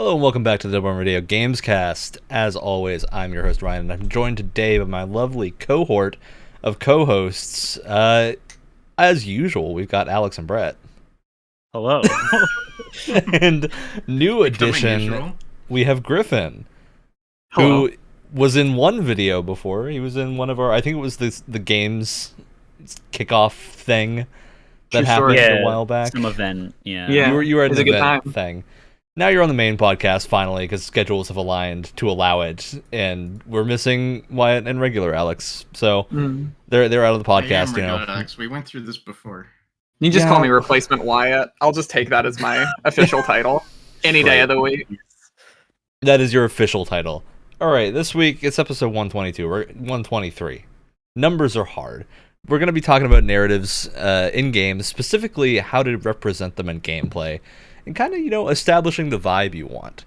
Hello and welcome back to the Radio Gamescast. As always, I'm your host Ryan, and I'm joined today by my lovely cohort of co-hosts. As usual, we've got Alex and Brett. Hello. And new addition, we have Griffin, who was in one video before. He was in one of our, I think it was the games kickoff thing that happened a while back. Some event, yeah. You were at the event thing. Now you're on the main podcast, finally, because schedules have aligned to allow it, and we're missing Wyatt and regular Alex, so they're out of the podcast. Regular Alex. We went through this before. You just call me Replacement Wyatt. I'll just take that as my official title any day of the week. That is your official title. All right, this week it's episode 122 or 123. Numbers are hard. We're going to be talking about narratives in games, specifically how to represent them in gameplay. And kind of, establishing the vibe you want.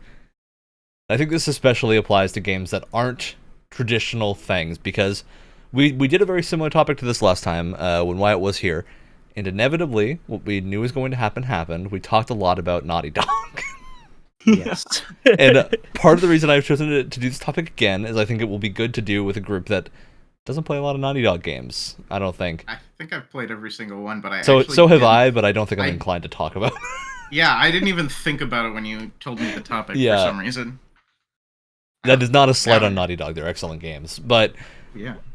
I think this especially applies to games that aren't traditional things, because we did a very similar topic to this last time when Wyatt was here, and inevitably, what we knew was going to happen happened. We talked a lot about Naughty Dog. Yes. And part of the reason I've chosen to do this topic again is I think it will be good to do with a group that doesn't play a lot of Naughty Dog games, I don't think. I think I've played every single one, but So have I, but I don't think I'm inclined to talk about it. Yeah, I didn't even think about it when you told me the topic for some reason. That is not a slight on Naughty Dog. They're excellent games. But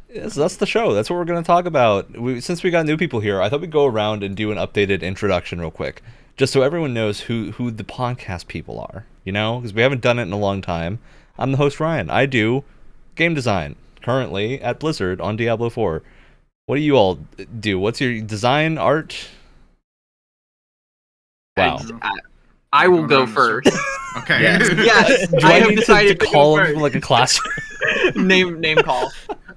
that's the show. That's what we're going to talk about. Since we got new people here, I thought we'd go around and do an updated introduction real quick, just so everyone knows who the podcast people are, because we haven't done it in a long time. I'm the host, Ryan. I do game design, currently at Blizzard on Diablo IV. What do you all do? What's your design, art? Wow. I will go first. Okay. Yes. Do I have decided to call him like a class? name call.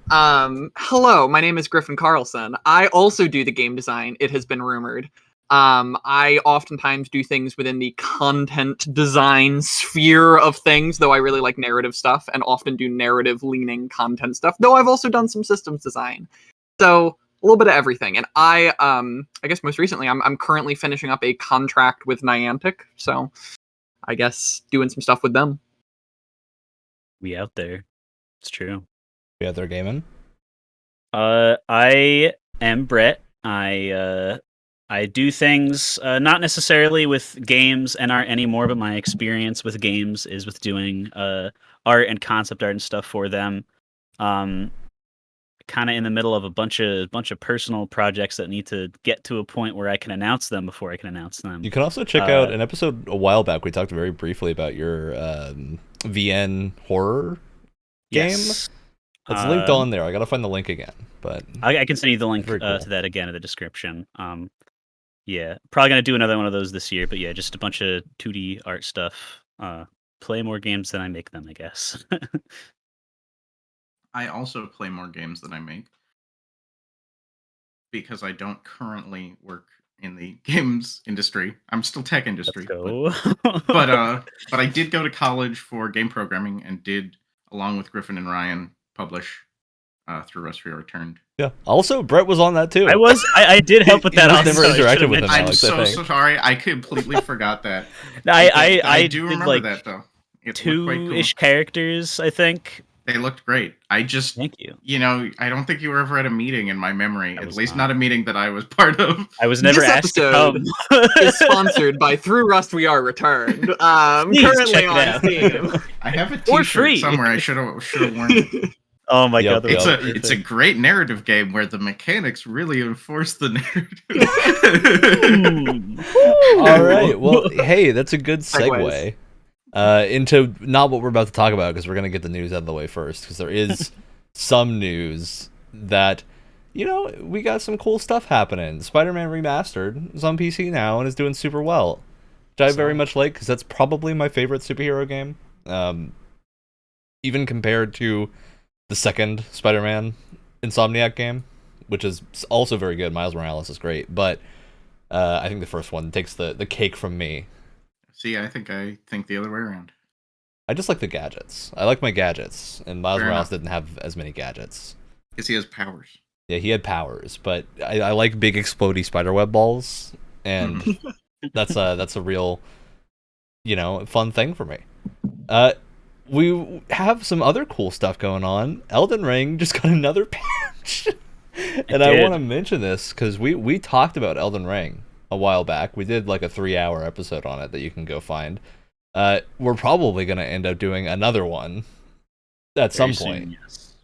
Hello, my name is Griffin Carlson. I also do the game design. It has been rumored. I oftentimes do things within the content design sphere of things, though I really like narrative stuff and often do narrative-leaning content stuff, though I've also done some systems design. So a little bit of everything. And I guess most recently, I'm currently finishing up a contract with Niantic, so I guess doing some stuff with them. We out there. It's true. We out there gaming? I am Brett. I do things not necessarily with games and art anymore, but my experience with games is with doing art and concept art and stuff for them. Kind of in the middle of a bunch of personal projects that need to get to a point where I can announce them before I can announce them. You can also check out an episode a while back. We talked very briefly about your VN horror game. Yes. It's linked on there. I gotta find the link again, but I can send you the link cool. to that again in the description. Yeah, probably gonna do another one of those this year. But yeah, just a bunch of 2D art stuff. Play more games than I make them, I guess. I also play more games than I make, because I don't currently work in the games industry. I'm still tech industry. But I did go to college for game programming and did, along with Griffin and Ryan, publish through Rustria Returned. Yeah. Also, Brett was on that too. I did help with that. I've never interacted with him. I'm Alex, so sorry. I completely forgot that. I do did remember that though. It looked quite cool. 2-ish characters, I think. They looked great. Thank you. I don't think you were ever at a meeting in my memory. At least not a meeting that I was part of. I was never asked to come. Is sponsored by Through Rust We Are Returned. Currently on Steam. I have a T-shirt somewhere. I should have worn it. Oh my god! It's a great narrative game where the mechanics really enforce the narrative. All right. Well, hey, that's a good segue. Into not what we're about to talk about, because we're going to get the news out of the way first, because there is some news that, we got some cool stuff happening. Spider-Man Remastered is on PC now and is doing super well, which I very much like, because that's probably my favorite superhero game, even compared to the second Spider-Man Insomniac game, which is also very good. Miles Morales is great, but I think the first one takes the cake from me. See, I think the other way around. I just like the gadgets. I like my gadgets, and Miles Morales didn't have as many gadgets. Because he has powers. Yeah, he had powers, but I like big explodey spiderweb balls, and that's a real fun thing for me. We have some other cool stuff going on. Elden Ring just got another patch. And I want to mention this because we talked about Elden Ring a while back. We did like a 3-hour episode on it that you can go find. We're probably going to end up doing another one at some point. Yes.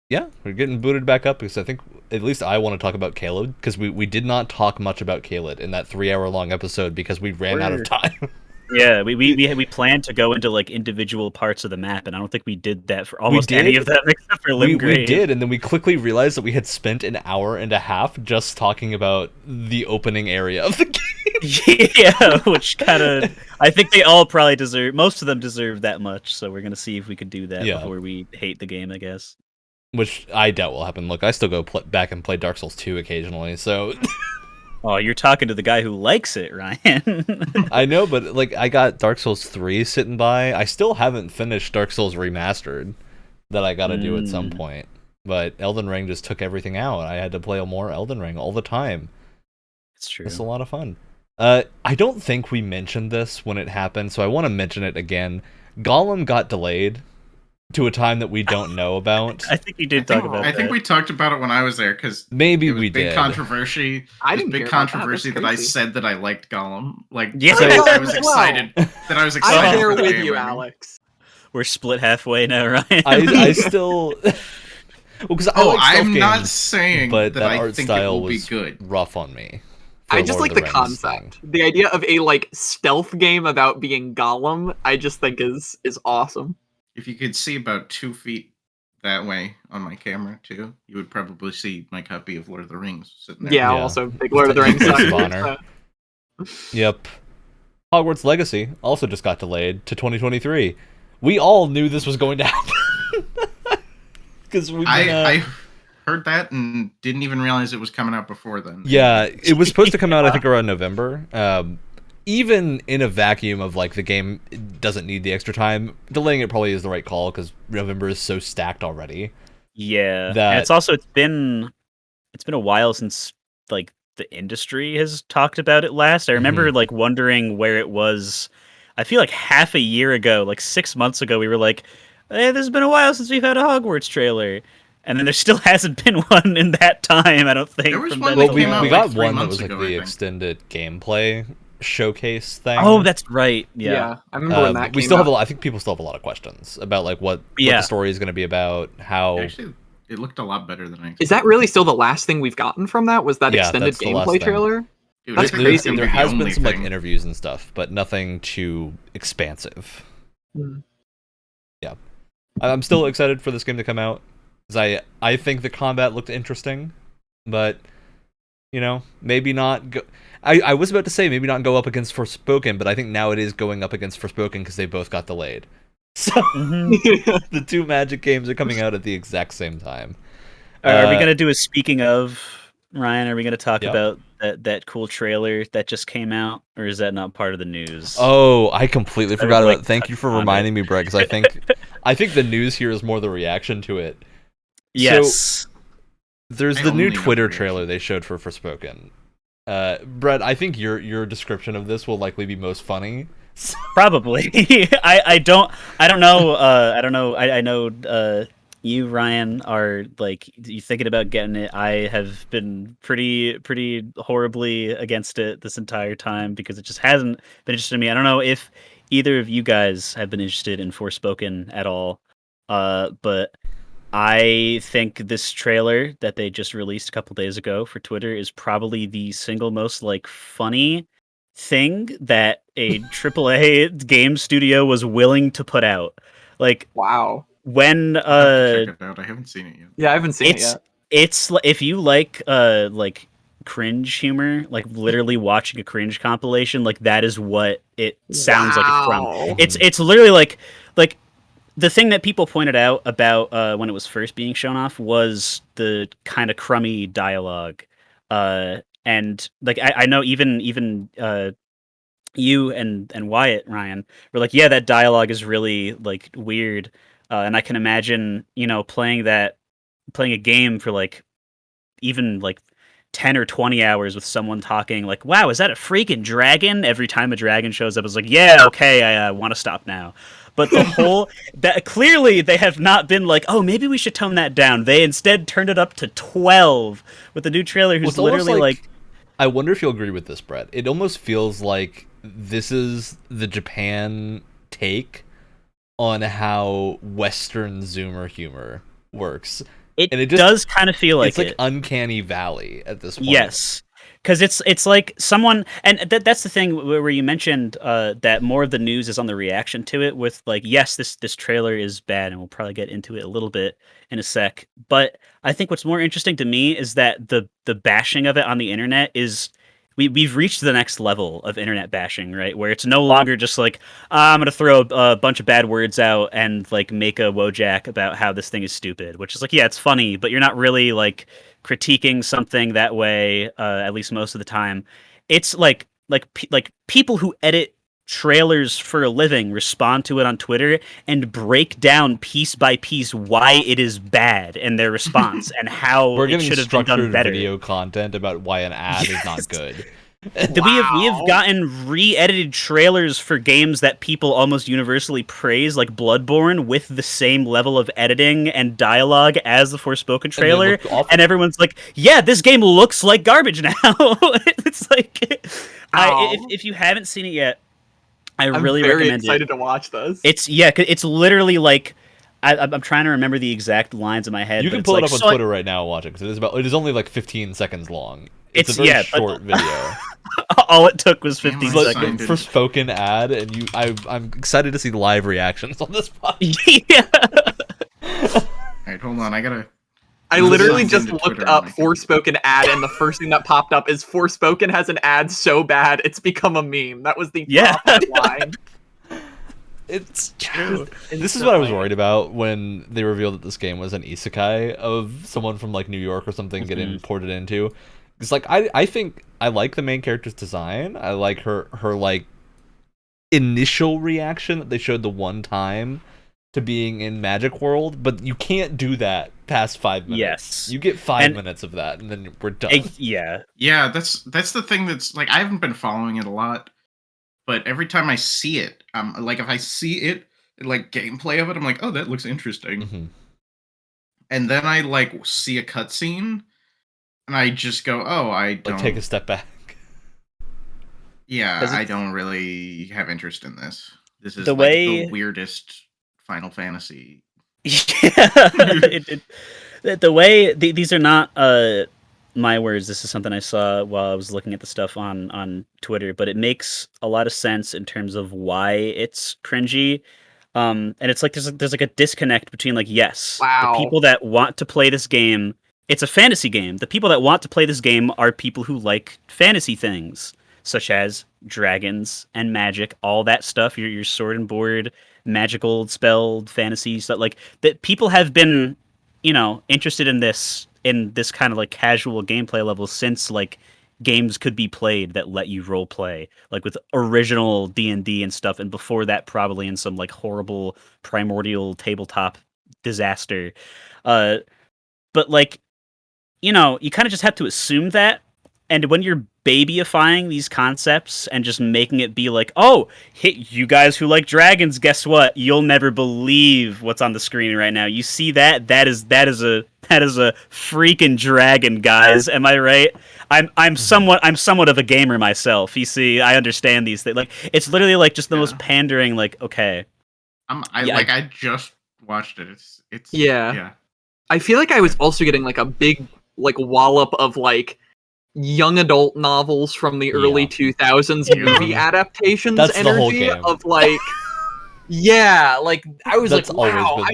Yeah, we're getting booted back up because I think at least I want to talk about Caelid because we did not talk much about Caelid in that 3-hour long episode because we ran out of time. Yeah, we planned to go into like individual parts of the map, and I don't think we did that for almost any of them except for Limgrave. We did, and then we quickly realized that we had spent an hour and a half just talking about the opening area of the game. Yeah, which kind of I think they all probably most of them deserve that much. So we're gonna see if we could do that before we hate the game, I guess. Which I doubt will happen. Look, I still go back and play Dark Souls 2 occasionally, so. Oh, you're talking to the guy who likes it, Ryan. I know, but like I got Dark Souls 3 sitting by. I still haven't finished Dark Souls Remastered that I got to do at some point. But Elden Ring just took everything out. I had to play more Elden Ring all the time. It's true. It's a lot of fun. I don't think we mentioned this when it happened, so I want to mention it again. Gollum got delayed to a time that we don't know about. I think you did talk about that. I think we talked about it when I was there because maybe it was we big did. Controversy. I didn't big hear controversy about that I crazy. said that I liked Gollum. Like, Yeah. so I I was excited. That I was excited. I'm there for the with game, you, I mean. Alex. We're split halfway now, Ryan. I still. Well, I'm not saying but that I art think style it will be was good. rough on me. I just Lord like of the Rings concept. thing. The idea of a like stealth game about being Gollum, I just think is awesome. If you could see about 2 feet that way on my camera too, you would probably see my copy of Lord of the Rings sitting there. Yeah, Yeah. also big Lord of the Rings. Place of sucker, honor. so. Yep. Hogwarts Legacy also just got delayed to 2023. We all knew this was going to happen. Because I heard that and didn't even realize it was coming out before then. Yeah, it was supposed to come out, I think, around November. Even in a vacuum of like the game doesn't need the extra time, delaying it probably is the right call because November is so stacked already. Yeah, That- and it's been a while since like the industry has talked about it last. I remember like wondering where it was. I feel like half a year ago, like 6 months ago, we were like, "Hey, this has been a while since we've had a Hogwarts trailer," and then there still hasn't been one in that time. I don't think. There was from one then that Well, came till out we now. like got 3 one that months was like ago, I the think. extended gameplay showcase thing. Oh, that's right. Yeah. I remember when that we came still out. have I think people still have a lot of questions about like what Yeah. the story is going to be about, how. Actually, it looked a lot better than I expected. Is that really still the last thing we've gotten from that? Was that Yeah, extended that's the last gameplay thing. trailer? Dude, That's I think crazy. gonna There be the has been only some like thing. interviews and stuff, but nothing too expansive. Hmm. Yeah, I'm still excited for this game to come out because I think the combat looked interesting, but maybe not go. I was about to say maybe not go up against Forspoken, but I think now it is going up against Forspoken because they both got delayed. So the two Magic games are coming out at the exact same time. Are we gonna do a speaking of, Ryan? Are we gonna talk Yep. about that cool trailer that just came out, or is that not part of the news? Oh, I completely forgot like about it. Thank you for touched on reminding me, Brett, because I think the news here is more the reaction to it. yes. There's I the only new know Twitter the reaction. trailer they showed for Forspoken. Brett, I think your description of this will likely be most funny. Probably. I don't know. I don't know. I know. You, Ryan, are like you thinking about getting it. I have been pretty horribly against it this entire time because it just hasn't been interested in me. I don't know if either of you guys have been interested in Forspoken at all. But I think this trailer that they just released a couple days ago for Twitter is probably the single most like funny thing that a AAA game studio was willing to put out. Like Wow. when I'll have to check it out. I haven't seen it yet. Yeah, I haven't seen it it's yet. it's if you like cringe humor, like literally watching a cringe compilation, like that is what it sounds like it's from. Wow. It's literally like the thing that people pointed out about when it was first being shown off was the kind of crummy dialogue. And like I know even you and Wyatt, Ryan, were like, yeah, that dialogue is really like weird. And I can imagine, playing a game for like even like 10 or 20 hours with someone talking like, wow, is that a freaking dragon? Every time a dragon shows up, it's like, yeah, okay, I want to stop now. But the whole that clearly they have not been like, oh, maybe we should tone that down. They instead turned it up to 12 with the new trailer, who's literally like, I wonder if you'll agree with this, Brett. It almost feels like this is the Japan take on how Western Zoomer humor works. It does kind of feel like it's like Uncanny Valley at this point. Yes, because it's like someone, and that's the thing where you mentioned that more of the news is on the reaction to it. With like, yes, this trailer is bad, and we'll probably get into it a little bit in a sec. But I think what's more interesting to me is that the bashing of it on the internet is. We've reached the next level of internet bashing, right? Where it's no longer just like, I'm going to throw a bunch of bad words out and like make a Wojak about how this thing is stupid, which is like, yeah, it's funny, but you're not really like critiquing something that way, at least most of the time. It's like people who edit trailers for a living respond to it on Twitter and break down piece by piece why it is bad and their response and how it should have been done better. Video content about why an ad is not good. Wow. We have gotten re-edited trailers for games that people almost universally praise, like Bloodborne, with the same level of editing and dialogue as the Forspoken trailer, and everyone's like, "Yeah, this game looks like garbage now." It's like, if you haven't seen it yet. I'm really very recommend excited to watch this. It's literally like I'm trying to remember the exact lines in my head. You can pull it up on Twitter right now and watch it because it is only like 15 seconds long. It's a very short video. All it took was 15 seconds. Like a Forspoken ad, and I'm excited to see live reactions on this podcast. Yeah. All right, hold on. I literally just looked up Forspoken ad, and the first thing that popped up is Forspoken has an ad so bad it's become a meme. That was the top line. It's true. This is what I was worried about when they revealed that this game was an isekai of someone from like New York or something getting ported into. It's like I think I like the main character's design. I like her like initial reaction that they showed the one time to being in Magic World, but you can't do that past 5 minutes. Yes. You get 5 minutes of that, and then we're done. Yeah, that's the thing that's like I haven't been following it a lot, but every time I see it, like if I see it, like gameplay of it, I'm like, oh, that looks interesting. Mm-hmm. And then I like see a cutscene, and I just go, oh, I don't take a step back. Yeah, I don't really have interest in this. This is the weirdest Final Fantasy. Yeah, the way these are not my words. This is something I saw while I was looking at the stuff on Twitter, but it makes a lot of sense in terms of why it's cringy. And it's like there's like a disconnect between like, yes, the people that want to play this game, it's a fantasy game. The people that want to play this game are people who like fantasy things, such as dragons and magic, all that stuff. Your sword and board, magical spelled fantasy stuff, like that. People have been, interested in this kind of like casual gameplay level since like games could be played that let you role play, like with original D&D and stuff, and before that probably in some like horrible primordial tabletop disaster. But like, you kind of just have to assume that. And when you're babyifying these concepts and just making it be like, oh, hey, you guys who like dragons, guess what? You'll never believe what's on the screen right now. You see that? That is a freaking dragon, guys. Am I right? I'm somewhat of a gamer myself. You see, I understand these things. Like, it's literally like just the most pandering. Like, okay, I just watched it. It's yeah. I feel like I was also getting like a big like wallop of like young adult novels from the early 2000s movie adaptations. That's energy the whole game. Of like, yeah, like I was That's like, wow,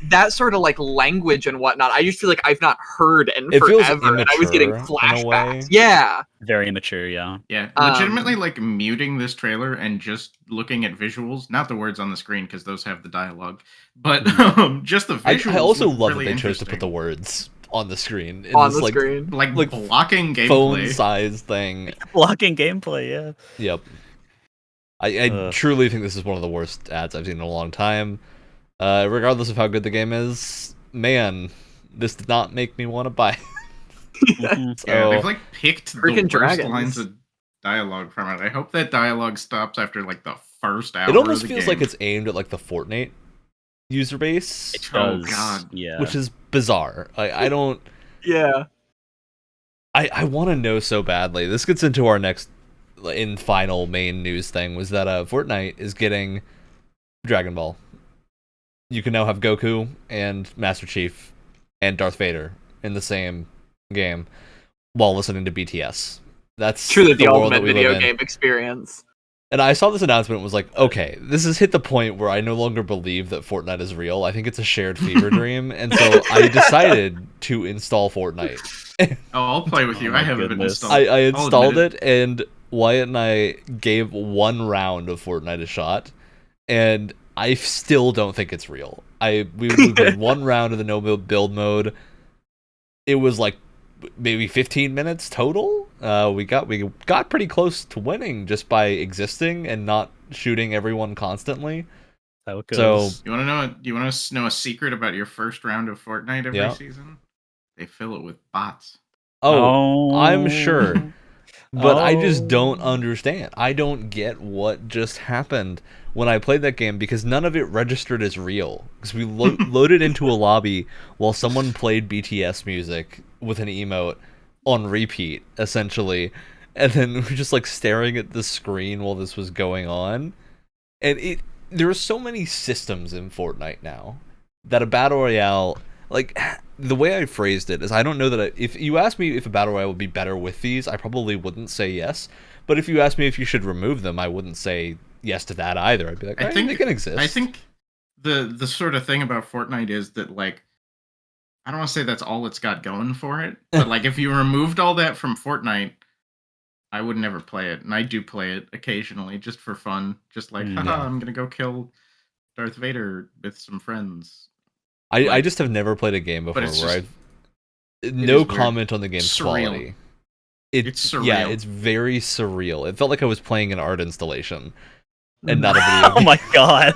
that sort of like language and whatnot. I just feel like I've not heard in forever. And I was getting flashbacks. Yeah, very immature. Yeah. Legitimately, like muting this trailer and just looking at visuals, not the words on the screen because those have the dialogue, but just the visuals. I also love really that they chose to put the words on the screen. Screen. Like blocking gameplay. Phone-sized thing. Blocking gameplay, yeah. Yep. I truly think this is one of the worst ads I've seen in a long time. Regardless of how good the game is, man, this did not make me want to buy it. Mhm. Yeah, they've So like picked the Freaking worst dragons. lines of dialogue from it. I hope that dialogue stops after like the first hour it almost of the feels game. like it's aimed at like the Fortnite user base, It Oh, does. God. Yeah. which is bizarre. I don't. Yeah. I want to know so badly. This gets into our next in final main news thing was that Fortnite is getting Dragon Ball. You can now have Goku and Master Chief and Darth Vader in the same game while listening to BTS. That's Truly the world that ultimate we video live in. game experience. And I saw this announcement and was like, okay, this has hit the point where I no longer believe that Fortnite is real. I think it's a shared fever dream. And so I decided to install Fortnite. Oh, I'll play with you. Oh my I haven't goodness. installed. I I'll installed admit it, and Wyatt and I gave one round of Fortnite a shot, and I still don't think it's real. We played one round of the no build mode. It was like maybe 15 minutes total. We got pretty close to winning just by existing and not shooting everyone constantly. How it So- goes. You want to know? You want to know a secret about your first round of Fortnite every Yeah. season? They fill it with bots. Oh, I'm sure. But I just don't Oh. understand. I don't get what just happened when I played that game because none of it registered as real. Because we loaded into a lobby while someone played BTS music with an emote on repeat, essentially. And then we were just like staring at the screen while this was going on. And there are so many systems in Fortnite now that a battle royale, like the way I phrased it is, I don't know that if you asked me if a battle royale would be better with these, I probably wouldn't say yes. But if you asked me if you should remove them, I wouldn't say yes to that either. I'd be like, I think they can exist. I think the sort of thing about Fortnite is that like I don't want to say that's all it's got going for it, but like if you removed all that from Fortnite, I would never play it, and I do play it occasionally just for fun, just like haha, Yeah. I'm gonna go kill Darth Vader with some friends. I like- just have never played a game before it's where just- I've no is weird. comment on the game's Surreal. quality. It's Yeah, surreal. it's very surreal. It felt like I was playing an art installation and not a video Oh game. my god.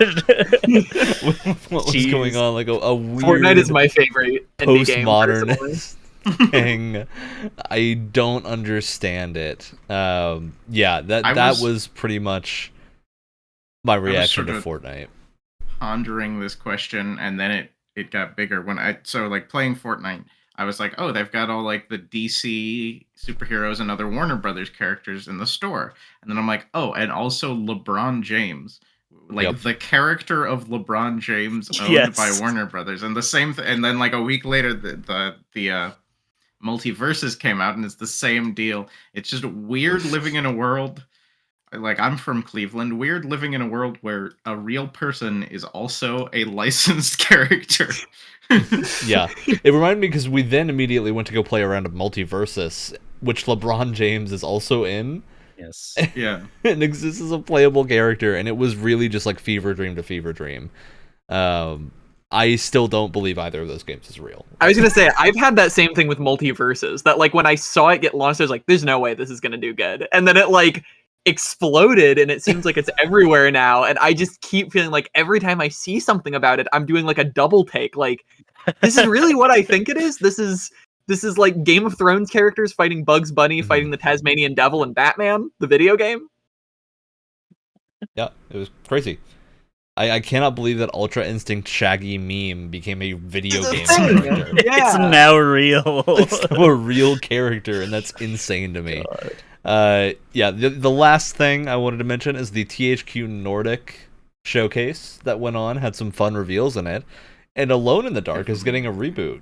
What was Jeez. going on? Like a weird Fortnite is my favorite indie game. personally. postmodernist thing. I don't understand it. Yeah, that was pretty much my reaction to sort of- Fortnite. Pondering this question, and then it got bigger when like playing Fortnite. I was like, oh, they've got all like the DC superheroes and other Warner Brothers characters in the store, and then I'm like, oh, and also LeBron James, like Yep. the character of LeBron James owned Yes. by Warner Brothers, and the same, and then like a week later, the multiverses came out, and it's the same deal. It's just weird living in a world. Like, I'm from Cleveland. Weird living in a world where a real person is also a licensed character. Yeah, it reminded me because we then immediately went to go play around of Multiversus, which LeBron James is also in. Yes. Yeah. And exists as a playable character, and it was really just like fever dream to fever dream. I still don't believe either of those games is real. I was gonna say I've had that same thing with Multiverses. That like when I saw it get launched, I was like, "There's no way this is gonna do good," and then it like exploded, and it seems like it's everywhere now. And I just keep feeling like every time I see something about it, I'm doing like a double take. Like, this is really what I think it is. This is like Game of Thrones characters fighting Bugs Bunny, fighting the Tasmanian Devil, and Batman, the video game. Yeah, it was crazy. I cannot believe that Ultra Instinct Shaggy meme became a video It's a game thing. character. It's Yeah. now real. It's now a real character, and that's insane to me. Yeah, the last thing I wanted to mention is the THQ Nordic showcase that went on, had some fun reveals in it, and Alone in the Dark is getting a reboot,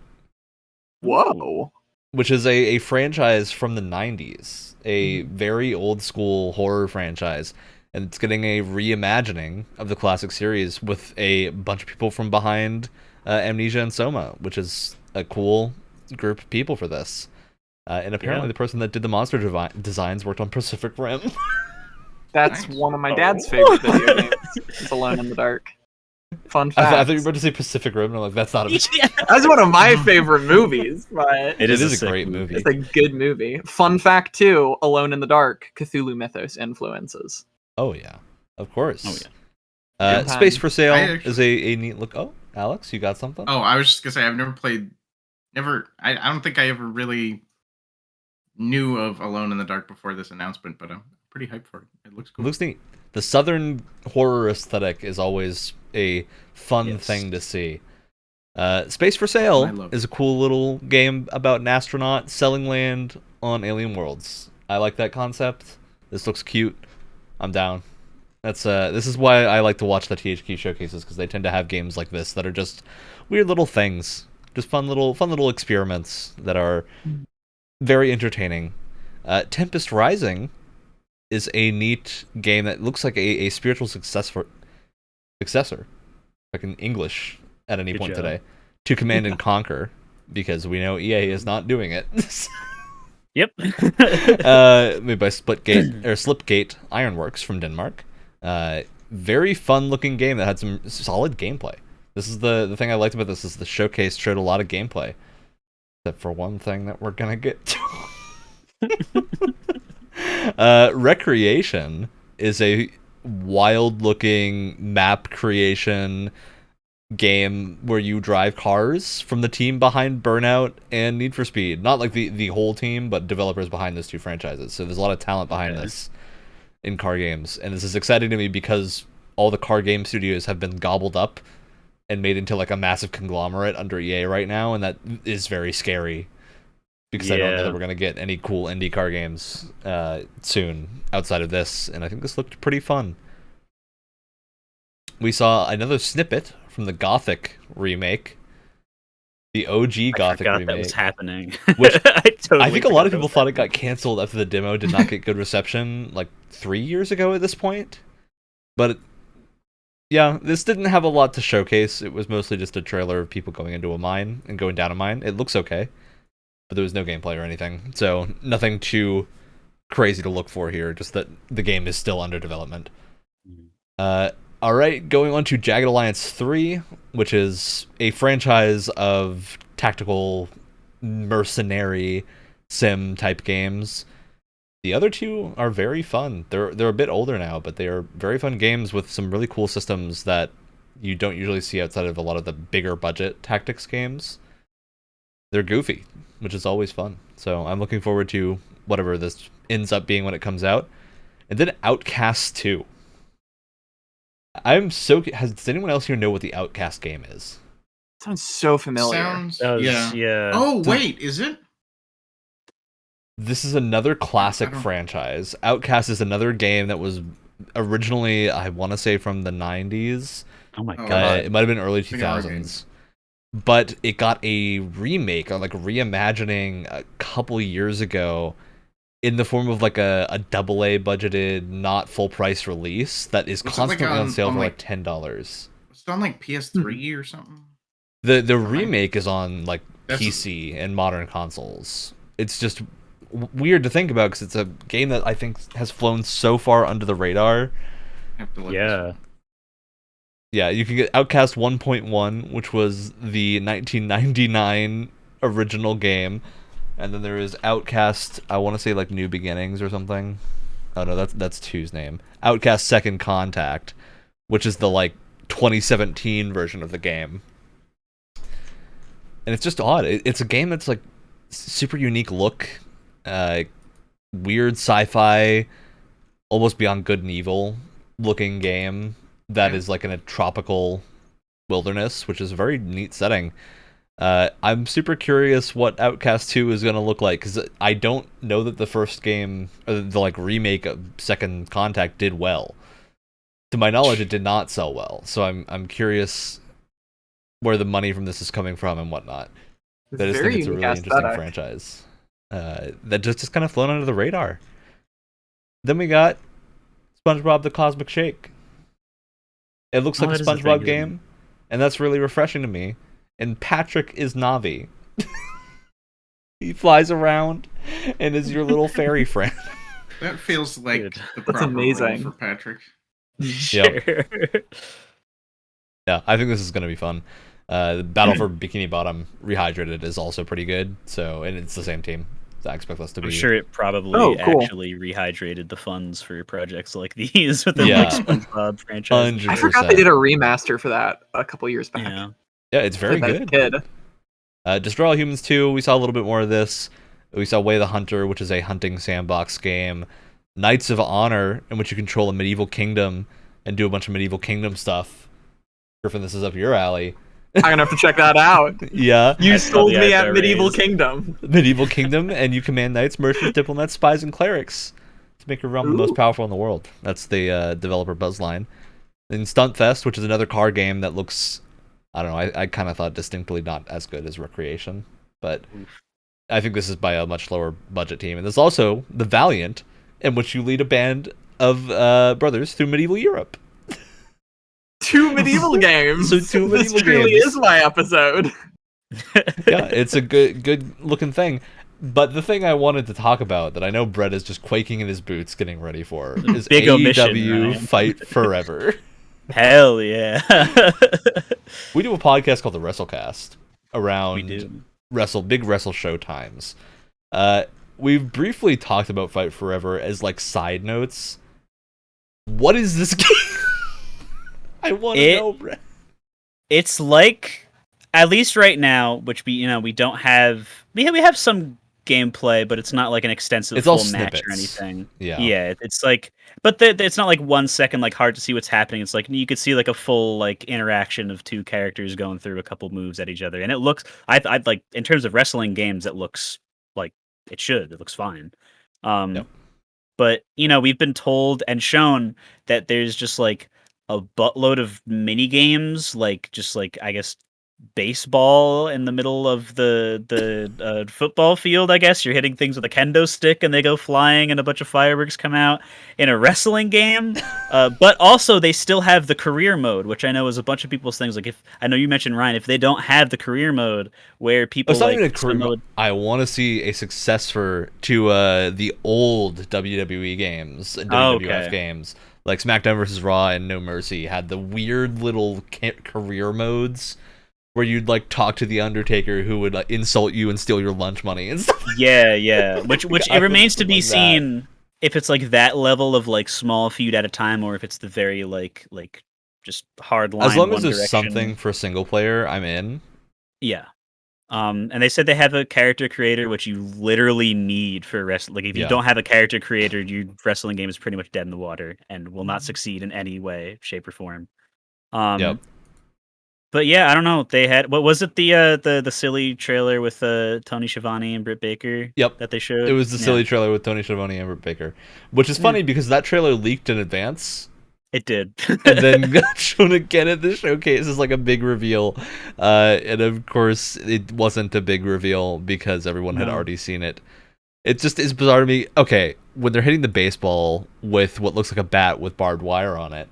Whoa. which is a franchise from the 90s, a very old school horror franchise, and it's getting a reimagining of the classic series with a bunch of people from behind Amnesia and Soma, which is a cool group of people for this. And apparently the person that did the monster designs worked on Pacific Rim. That's Nice. one of my dad's Oh. favorite video games. It's Alone in the Dark. Fun I fact. thought you were about to say Pacific Rim, and I'm like, that's not a... Yeah. That's one of my favorite movies, but It is a sick great movie. it's a good movie. Fun fact too, Alone in the Dark, Cthulhu Mythos influences. Oh, yeah. Of course. Oh, yeah. Good Space time. for Sale I actually- is a neat look. Oh, Alex, you got something? Oh, I was just gonna say I've never played. I don't think I ever really knew of Alone in the Dark before this announcement, but I'm pretty hyped for it. It looks cool. It looks neat. The southern horror aesthetic is always a fun thing to see. Space for Sale is a cool little game about an astronaut selling land on alien worlds. I like that concept. This looks cute. I'm down. This is why I like to watch the THQ showcases, because they tend to have games like this that are just weird little things, just fun little experiments that are very entertaining. Tempest Rising is a neat game that looks like a spiritual successor, like in English at any point today, to Command and Conquer, because we know EA is not doing it. Yep. Made by Slipgate Ironworks from Denmark. Very fun looking game that had some solid gameplay. This is the thing I liked about this, is the showcase showed a lot of gameplay, except for one thing that we're gonna get to. Recreation is a wild looking map creation game where you drive cars from the team behind Burnout and Need for Speed. Not like the whole team, but developers behind those two franchises. So there's a lot of talent behind this in car games. And this is exciting to me because all the car game studios have been gobbled up and made into like a massive conglomerate under EA right now, and that is very scary. Because I don't know that we're going to get any cool indie car games soon outside of this, and I think this looked pretty fun. We saw another snippet from the Gothic remake, the OG Gothic remake. That was happening. Which I think a lot of people thought it got canceled after the demo did not get good reception like 3 years ago at this point. But yeah, this didn't have a lot to showcase. It was mostly just a trailer of people going into a mine and going down a mine. It looks okay, but there was no gameplay or anything. So nothing too crazy to look for here, just that the game is still under development. All right, going on to Jagged Alliance 3, which is a franchise of tactical mercenary sim type games. The other two are very fun. They're a bit older now, but they are very fun games with some really cool systems that you don't usually see outside of a lot of the bigger budget tactics games. They're goofy, which is always fun. So I'm looking forward to whatever this ends up being when it comes out. And then Outcast 2. Does anyone else here know what the Outcast game is? Sounds so familiar. Yeah. Oh, wait, is it? This is another classic franchise. Outcast is another game that was originally, I want to say, from the 90s. Oh my god. It might have been early 2000s. But it got a remake, or like reimagining a couple years ago, in the form of like a AA budgeted, not full price release that is constantly on sale for like $10. It's on like PS3 or something. The remake is on like PC and modern consoles. It's just weird to think about because it's a game that I think has flown so far under the radar. Yeah, you can get Outcast 1.1, which was the 1999 original game. And then there is Outcast, I want to say like New Beginnings or something. Oh no, that's 2's name. Outcast Second Contact, which is the like 2017 version of the game. And it's just odd. It's a game that's like super unique look, weird sci-fi, almost beyond good and evil looking game that is like in a tropical wilderness, which is a very neat setting. I'm super curious what Outcast 2 is going to look like, because I don't know that the first game, or the like remake of Second Contact, did well. To my knowledge, it did not sell well, so I'm curious where the money from this is coming from and whatnot. I just think it's a really interesting franchise that just kind of flown under the radar. Then we got SpongeBob the Cosmic Shake. It looks like a SpongeBob game, and that's really refreshing to me. And Patrick is Navi. He flies around and is your little fairy friend. That feels like the That's proper amazing role for Patrick. Sure. Yeah, I think this is going to be fun. The Battle for Bikini Bottom Rehydrated is also pretty good, and it's the same team. So I expect this to be... I'm sure it probably actually rehydrated the funds for projects like these within like SpongeBob franchise. 100%. I forgot they did a remaster for that a couple years back. Yeah, it's very good. Destroy All Humans 2, we saw a little bit more of this. We saw Way of the Hunter, which is a hunting sandbox game. Knights of Honor, in which you control a medieval kingdom and do a bunch of medieval kingdom stuff. Griffin, this is up your alley. I'm gonna have to check that out. Yeah. You I sold saw me the at eyebrow Medieval raised. Kingdom. Medieval kingdom, and you command knights, merchants, diplomats, spies, and clerics to make your realm the most Ooh. powerful in the world. That's the developer buzzline. Then Stuntfest, which is another car game that looks, I don't know, I kind of thought distinctly not as good as Recreation, but I think this is by a much lower budget team. And there's also The Valiant, in which you lead a band of brothers through medieval Europe. 2 medieval games. So 2 medieval This truly games. is my episode. Yeah, it's a good looking thing. But the thing I wanted to talk about that I know Brett is just quaking in his boots getting ready for is Big omission, AEW Ryan. Fight Forever. Hell yeah. We do a podcast called the WrestleCast around We do. big wrestle show times. We've briefly talked about Fight Forever as like side notes. What is this game? I want to know, Brett. It's like, at least right now, which we don't have. We have some gameplay, but it's not like an extensive It's all full match or snippets. anything. Yeah. It's like, but it's not like 1 second like hard to see what's happening. It's like you could see like a full like interaction of 2 characters going through a couple moves at each other, and it looks. I'd like in terms of wrestling games, it looks like it should. It looks fine. Yep. But we've been told and shown that there's just like a buttload of mini games, like just like I guess baseball in the middle of the football field. I guess you're hitting things with a kendo stick and they go flying and a bunch of fireworks come out in a wrestling game. But also they still have the career mode, which I know is a bunch of people's things. Like if I know you mentioned Ryan, if they don't have the career mode where people It's not like even a career spend mode. I want to see a successor to the old WWE games and WWF okay. games. Like SmackDown vs. Raw and No Mercy had the weird little career modes where you'd like talk to the Undertaker, who would insult you and steal your lunch money and stuff. Yeah. Which I it remains to would be like that. seen if it's like that level of like small feud at a time, or if it's the very like just hard line. As long as one there's direction. something for single player, I'm in. Yeah. And they said they have a character creator, which you literally need for wrestling. Like if you Yeah. don't have a character creator, your wrestling game is pretty much dead in the water and will not succeed in any way, shape, or form. Yep. But yeah, I don't know. They had what was it the silly trailer with Tony Schiavone and Britt Baker? Yep. That they showed. It was the silly trailer with Tony Schiavone and Britt Baker, which is funny because that trailer leaked in advance. It did. And then got shown again at the showcase as like a big reveal. And of course, it wasn't a big reveal because everyone had No. already seen it. It just is bizarre to me. Okay, when they're hitting the baseball with what looks like a bat with barbed wire on it,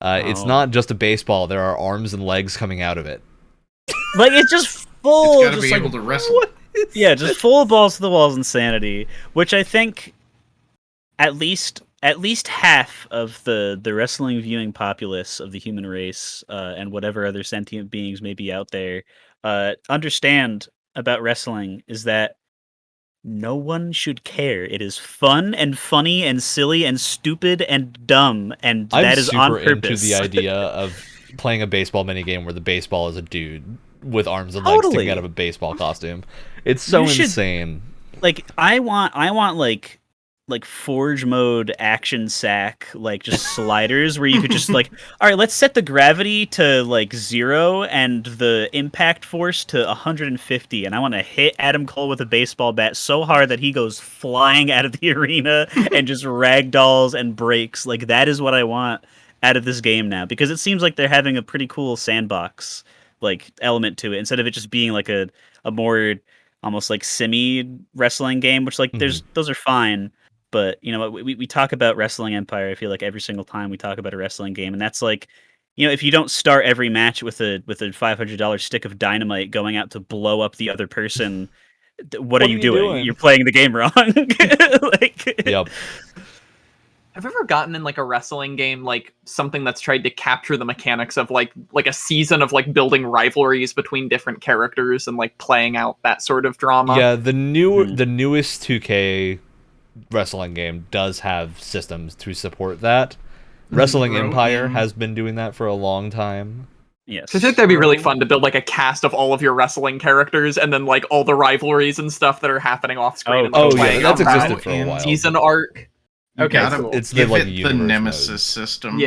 it's Oh. not just a baseball. There are arms and legs coming out of it. Like it's just full. It's got to just be like, able to wrestle. What is yeah, just full balls to the walls insanity. Which I think at least half of the wrestling viewing populace of the human race and whatever other sentient beings may be out there understand about wrestling is that no one should care. It is fun and funny and silly and stupid and dumb, and I'm that is super on into purpose. the idea of playing a baseball minigame where the baseball is a dude with arms and legs Totally. sticking out of a baseball costume. It's so You should- insane. Like I want like forge mode action sack, like just sliders where you could just like, all right, let's set the gravity to like 0 and the impact force to 150, and I want to hit Adam Cole with a baseball bat so hard that he goes flying out of the arena and just ragdolls and breaks. Like that is what I want out of this game now, because it seems like they're having a pretty cool sandbox like element to it instead of it just being like a more almost like semi wrestling game, which like there's those are fine. But we talk about Wrestling Empire. I feel like every single time we talk about a wrestling game, and that's like, if you don't start every match with a $500 stick of dynamite going out to blow up the other person, what are you doing? You're playing the game wrong. Like, Yep. Have you ever gotten in like a wrestling game, like something that's tried to capture the mechanics of like a season of like building rivalries between different characters and like playing out that sort of drama? Yeah, the newest 2K wrestling game does have systems to support that. Wrestling Bro Empire game. has been doing that for a long time. Yes. I think that'd be really fun to build like a cast of all of your wrestling characters, and then like all the rivalries and stuff that are happening off screen. That's existed for a while. Season arc. Okay, cool. It's give the, like, it the universe Nemesis mode. system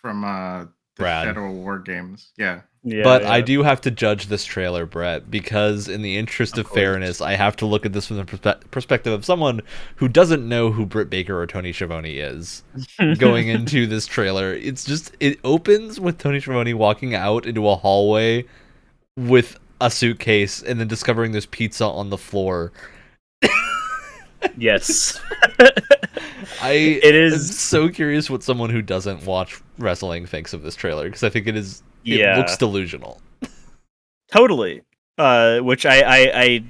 from the Brad. Shadow War games. Yeah. But I do have to judge this trailer, Brett, because in the interest of course. fairness, I have to look at this from the perspective of someone who doesn't know who Britt Baker or Tony Schiavone is. Going into this trailer, it opens with Tony Schiavone walking out into a hallway with a suitcase and then discovering there's pizza on the floor. Yes. It is. I'm so curious what someone who doesn't watch wrestling thinks of this trailer, because I think it looks delusional. Totally. Which I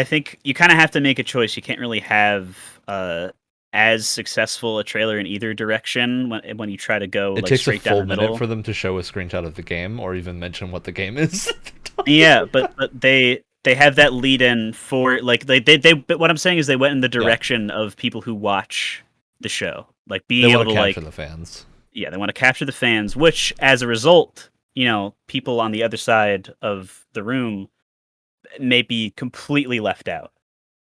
think you kind of have to make a choice. You can't really have as successful a trailer in either direction when you try to go it takes straight a full down the middle. minute for them to show a screenshot of the game or even mention what the game is. Yeah, but they have that lead in for like they but what I'm saying is they went in the direction of people who watch the show, like being able to capture the fans. Yeah, they want to capture the fans, which as a result, people on the other side of the room may be completely left out.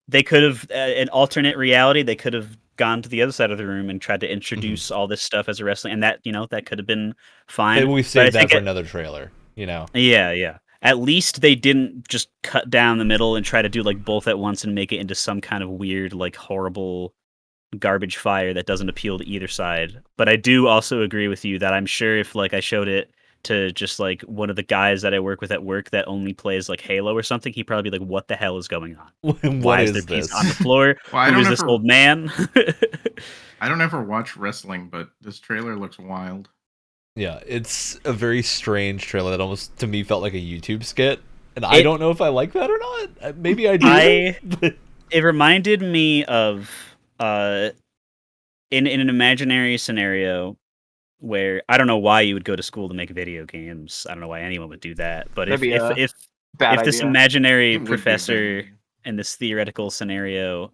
They could have an alternate reality. They could have gone to the other side of the room and tried to introduce all this stuff as a wrestling, and that that could have been fine. Maybe we saved that for another trailer. Yeah. At least they didn't just cut down the middle and try to do like both at once and make it into some kind of weird, like horrible garbage fire that doesn't appeal to either side. But I do also agree with you that I'm sure if like I showed it to just like one of the guys that I work with at work that only plays like Halo or something, he'd probably be like, "What the hell is going on? Why is there pizza on the floor? Who is this old man?" I don't ever watch wrestling, but this trailer looks wild. Yeah, it's a very strange trailer that almost, to me, felt like a YouTube skit. And I don't know if I like that or not. Maybe I do. It reminded me of, in an imaginary scenario where, I don't know why you would go to school to make video games. I don't know why anyone would do that. But if this imaginary professor in this theoretical scenario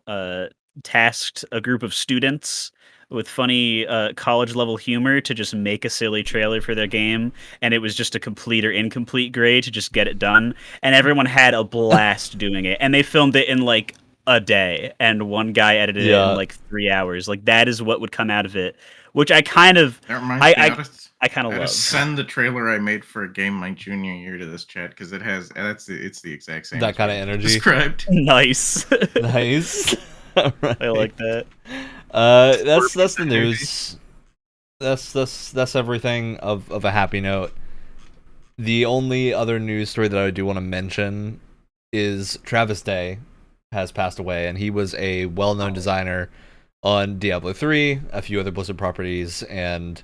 tasked a group of students with funny college-level humor to just make a silly trailer for their game, and it was just a complete or incomplete grade to just get it done, and everyone had a blast doing it, and they filmed it in, like, a day, and one guy edited it in, like, 3 hours. Like, that is what would come out of it, which I kind of... I kind of love. Send the trailer I made for a game my junior year to this chat, because it's the exact same. That kind of energy. Described. Nice. Nice. Right. I like that. That's the news. That's everything of a happy note. The only other news story that I do want to mention is Travis Day has passed away, and he was a well-known designer on Diablo III, a few other Blizzard properties, and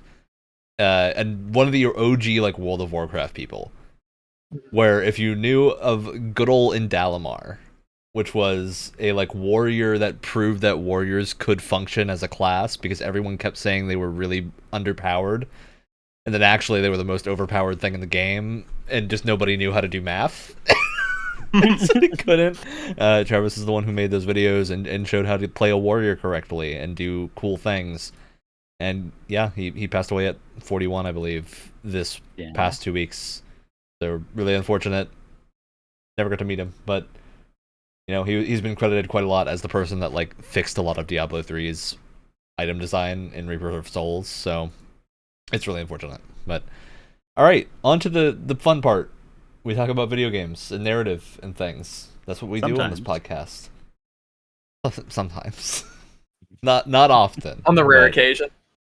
one of the OG like World of Warcraft people. Where if you knew of good old Indalamar, which was a like warrior that proved that warriors could function as a class because everyone kept saying they were really underpowered, and then actually they were the most overpowered thing in the game, and just nobody knew how to do math. So they couldn't. Travis is the one who made those videos and showed how to play a warrior correctly and do cool things. And yeah, he passed away at 41, I believe, this past 2 weeks. So really unfortunate. Never got to meet him, but he's been credited quite a lot as the person that like fixed a lot of Diablo 3's item design in Reaper of Souls. So it's really unfortunate. But all right, on to the fun part. We talk about video games and narrative and things. That's what we do on this podcast. Sometimes. Not often. On the rare occasion.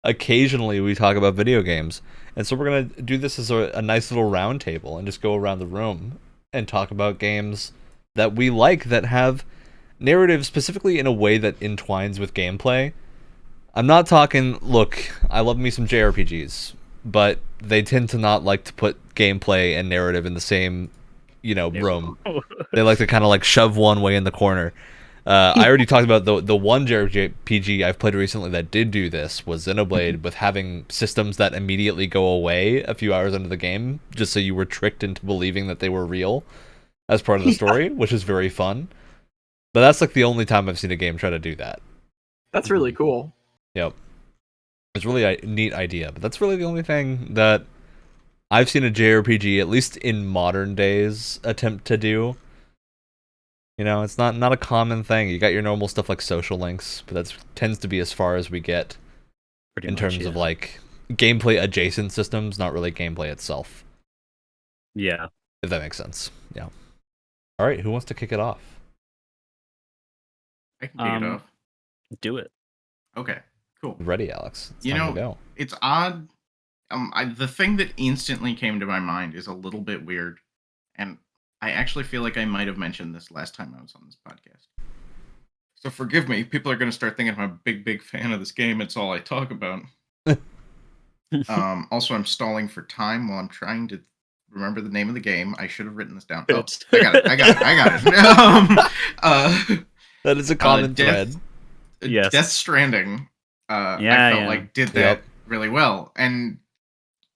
Occasionally we talk about video games. And so we're going to do this as a nice little round table and just go around the room and talk about games that we like that have narrative specifically in a way that entwines with gameplay. I'm not talking, look, I love me some JRPGs, but they tend to not like to put gameplay and narrative in the same, room. They like to kind of like shove one way in the corner. I already talked about the one JRPG I've played recently that did do this was Xenoblade, with having systems that immediately go away a few hours into the game, just so you were tricked into believing that they were real as part of the story, which is very fun. But that's like the only time I've seen a game try to do that. That's really cool. Yep. It's really a neat idea, but that's really the only thing that I've seen a JRPG, at least in modern days, attempt to do. You know, it's not a common thing. You got your normal stuff like social links, but that tends to be as far as we get Pretty in much, terms of like gameplay adjacent systems, not really gameplay itself. Yeah. If that makes sense. Yeah. All right, who wants to kick it off? I can kick it off. Do it. Okay, cool. Ready, Alex. It's You time know, to go. it's odd. The thing that instantly came to my mind is a little bit weird, and I actually feel like I might have mentioned this last time I was on this podcast. So forgive me. People are going to start thinking I'm a big fan of this game. It's all I talk about. Also, I'm stalling for time while I'm trying to remember the name of the game. I should have written this down. Oh, I got it. That is a common thread. Yes. Death Stranding. I felt like did that really well, and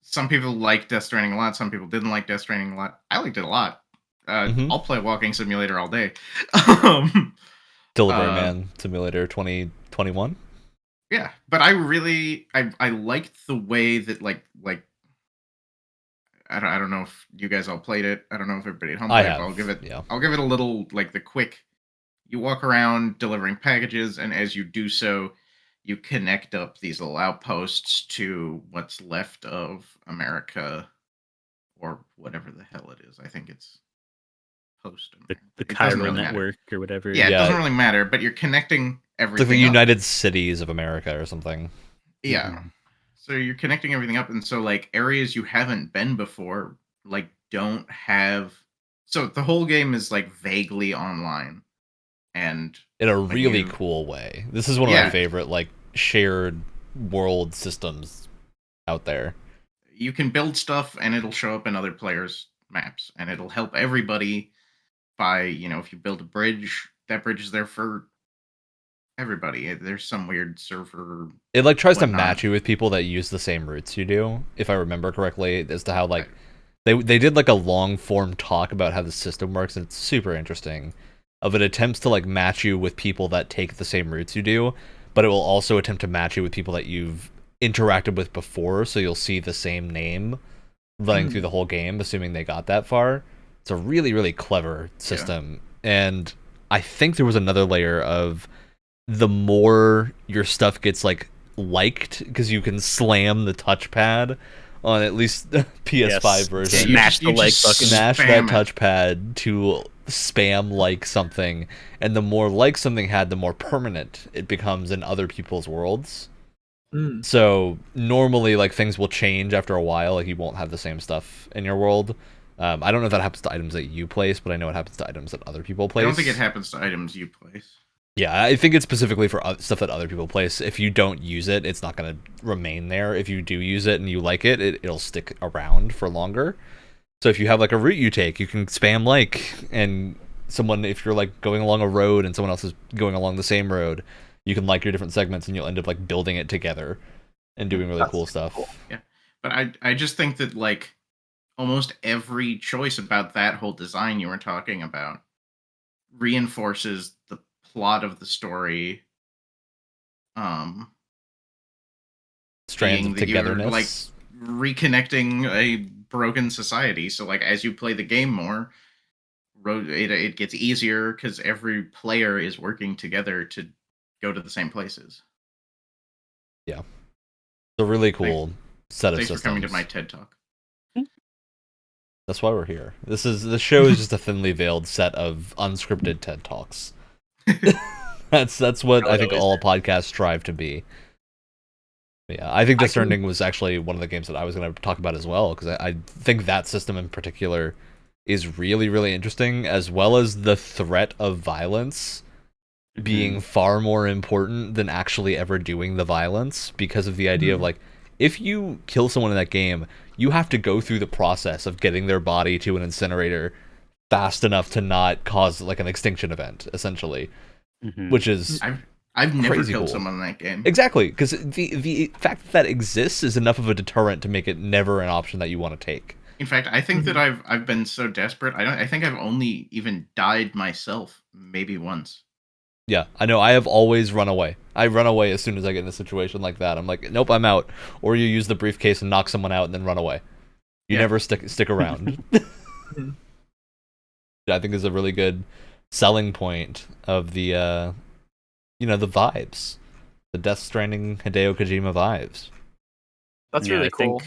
some people like Death Stranding a lot. Some people didn't like Death Stranding a lot. I liked it a lot. I'll play Walking Simulator all day. Delivery Man Simulator 2021. Yeah, but I really I liked the way that like I don't know if you guys all played it. I don't know if everybody at home played it. I'll give it a little like the quick. You walk around delivering packages, and as you do so, you connect up these little outposts to what's left of America, or whatever the hell it is. I think it's post-America. The Chiral network or whatever. Yeah, it doesn't really matter, but you're connecting everything. It's like the United Cities of America or something. Yeah. Mm-hmm. So you're connecting everything up, and so like areas you haven't been before, like don't have. So the whole game is like vaguely online. And in a really cool way. This is one of my favorite like shared world systems out there. You can build stuff and it'll show up in other players' maps, and it'll help everybody by, if you build a bridge, that bridge is there for everybody. There's some weird server. It like tries to match you with people that use the same routes you do, if I remember correctly, as to how like they did like a long form talk about how the system works, and it's super interesting. Of it attempts to like match you with people that take the same routes you do, but it will also attempt to match you with people that you've interacted with before, so you'll see the same name running through the whole game, assuming they got that far. It's a really, really clever system. Yeah. And I think there was another layer of the more your stuff gets liked, because you can slam the touchpad on at least the PS5 version. Smash the like button. Smash that touchpad to spam like something, and the more like something had, the more permanent it becomes in other people's worlds. So normally like things will change after a while, like you won't have the same stuff in your world. I don't know if that happens to items that you place, but I know it happens to items that other people place. I don't think it happens to items you place. Yeah, I think it's specifically for stuff that other people place. If you don't use it, it's not going to remain there. If you do use it and you like it, it'll stick around for longer. So if you have like a route you take, you can spam like, and someone, if you're like going along a road and someone else is going along the same road, you can like your different segments, and you'll end up like building it together and doing really cool stuff. Cool. Yeah, but I just think that like almost every choice about that whole design you were talking about reinforces the plot of the story. Strands of togetherness, like reconnecting a broken society. So like as you play the game more, it gets easier because every player is working together to go to the same places. Yeah, it's a really cool set of systems. Thanks for coming to my TED Talk. That's why we're here. The show is just a thinly veiled set of unscripted TED Talks. That's what I think all podcasts strive to be. But yeah, I think Death Stranding was actually one of the games that I was going to talk about as well, because I think that system in particular is really, really interesting, as well as the threat of violence being far more important than actually ever doing the violence, because of the idea of like, if you kill someone in that game, you have to go through the process of getting their body to an incinerator fast enough to not cause like an extinction event, essentially, which is I've never killed someone in that game. Exactly, because the fact that exists is enough of a deterrent to make it never an option that you want to take. In fact, I think that I've been so desperate. I think I've only even died myself maybe once. Yeah, I know. I have always run away. I run away as soon as I get in a situation like that. I'm like, nope, I'm out. Or you use the briefcase and knock someone out and then run away. You never stick around. I think is a really good selling point of the the vibes, the Death Stranding Hideo Kojima vibes. That's really cool. I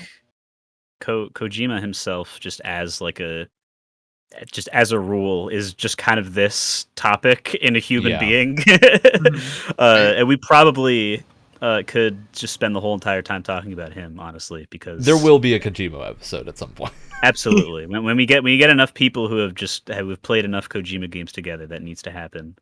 think Kojima himself, just as a rule, is just kind of this topic in a human being. And we probably could just spend the whole entire time talking about him, honestly, because there will be a Kojima episode at some point. Absolutely. when we get enough people who have played enough Kojima games together, that needs to happen.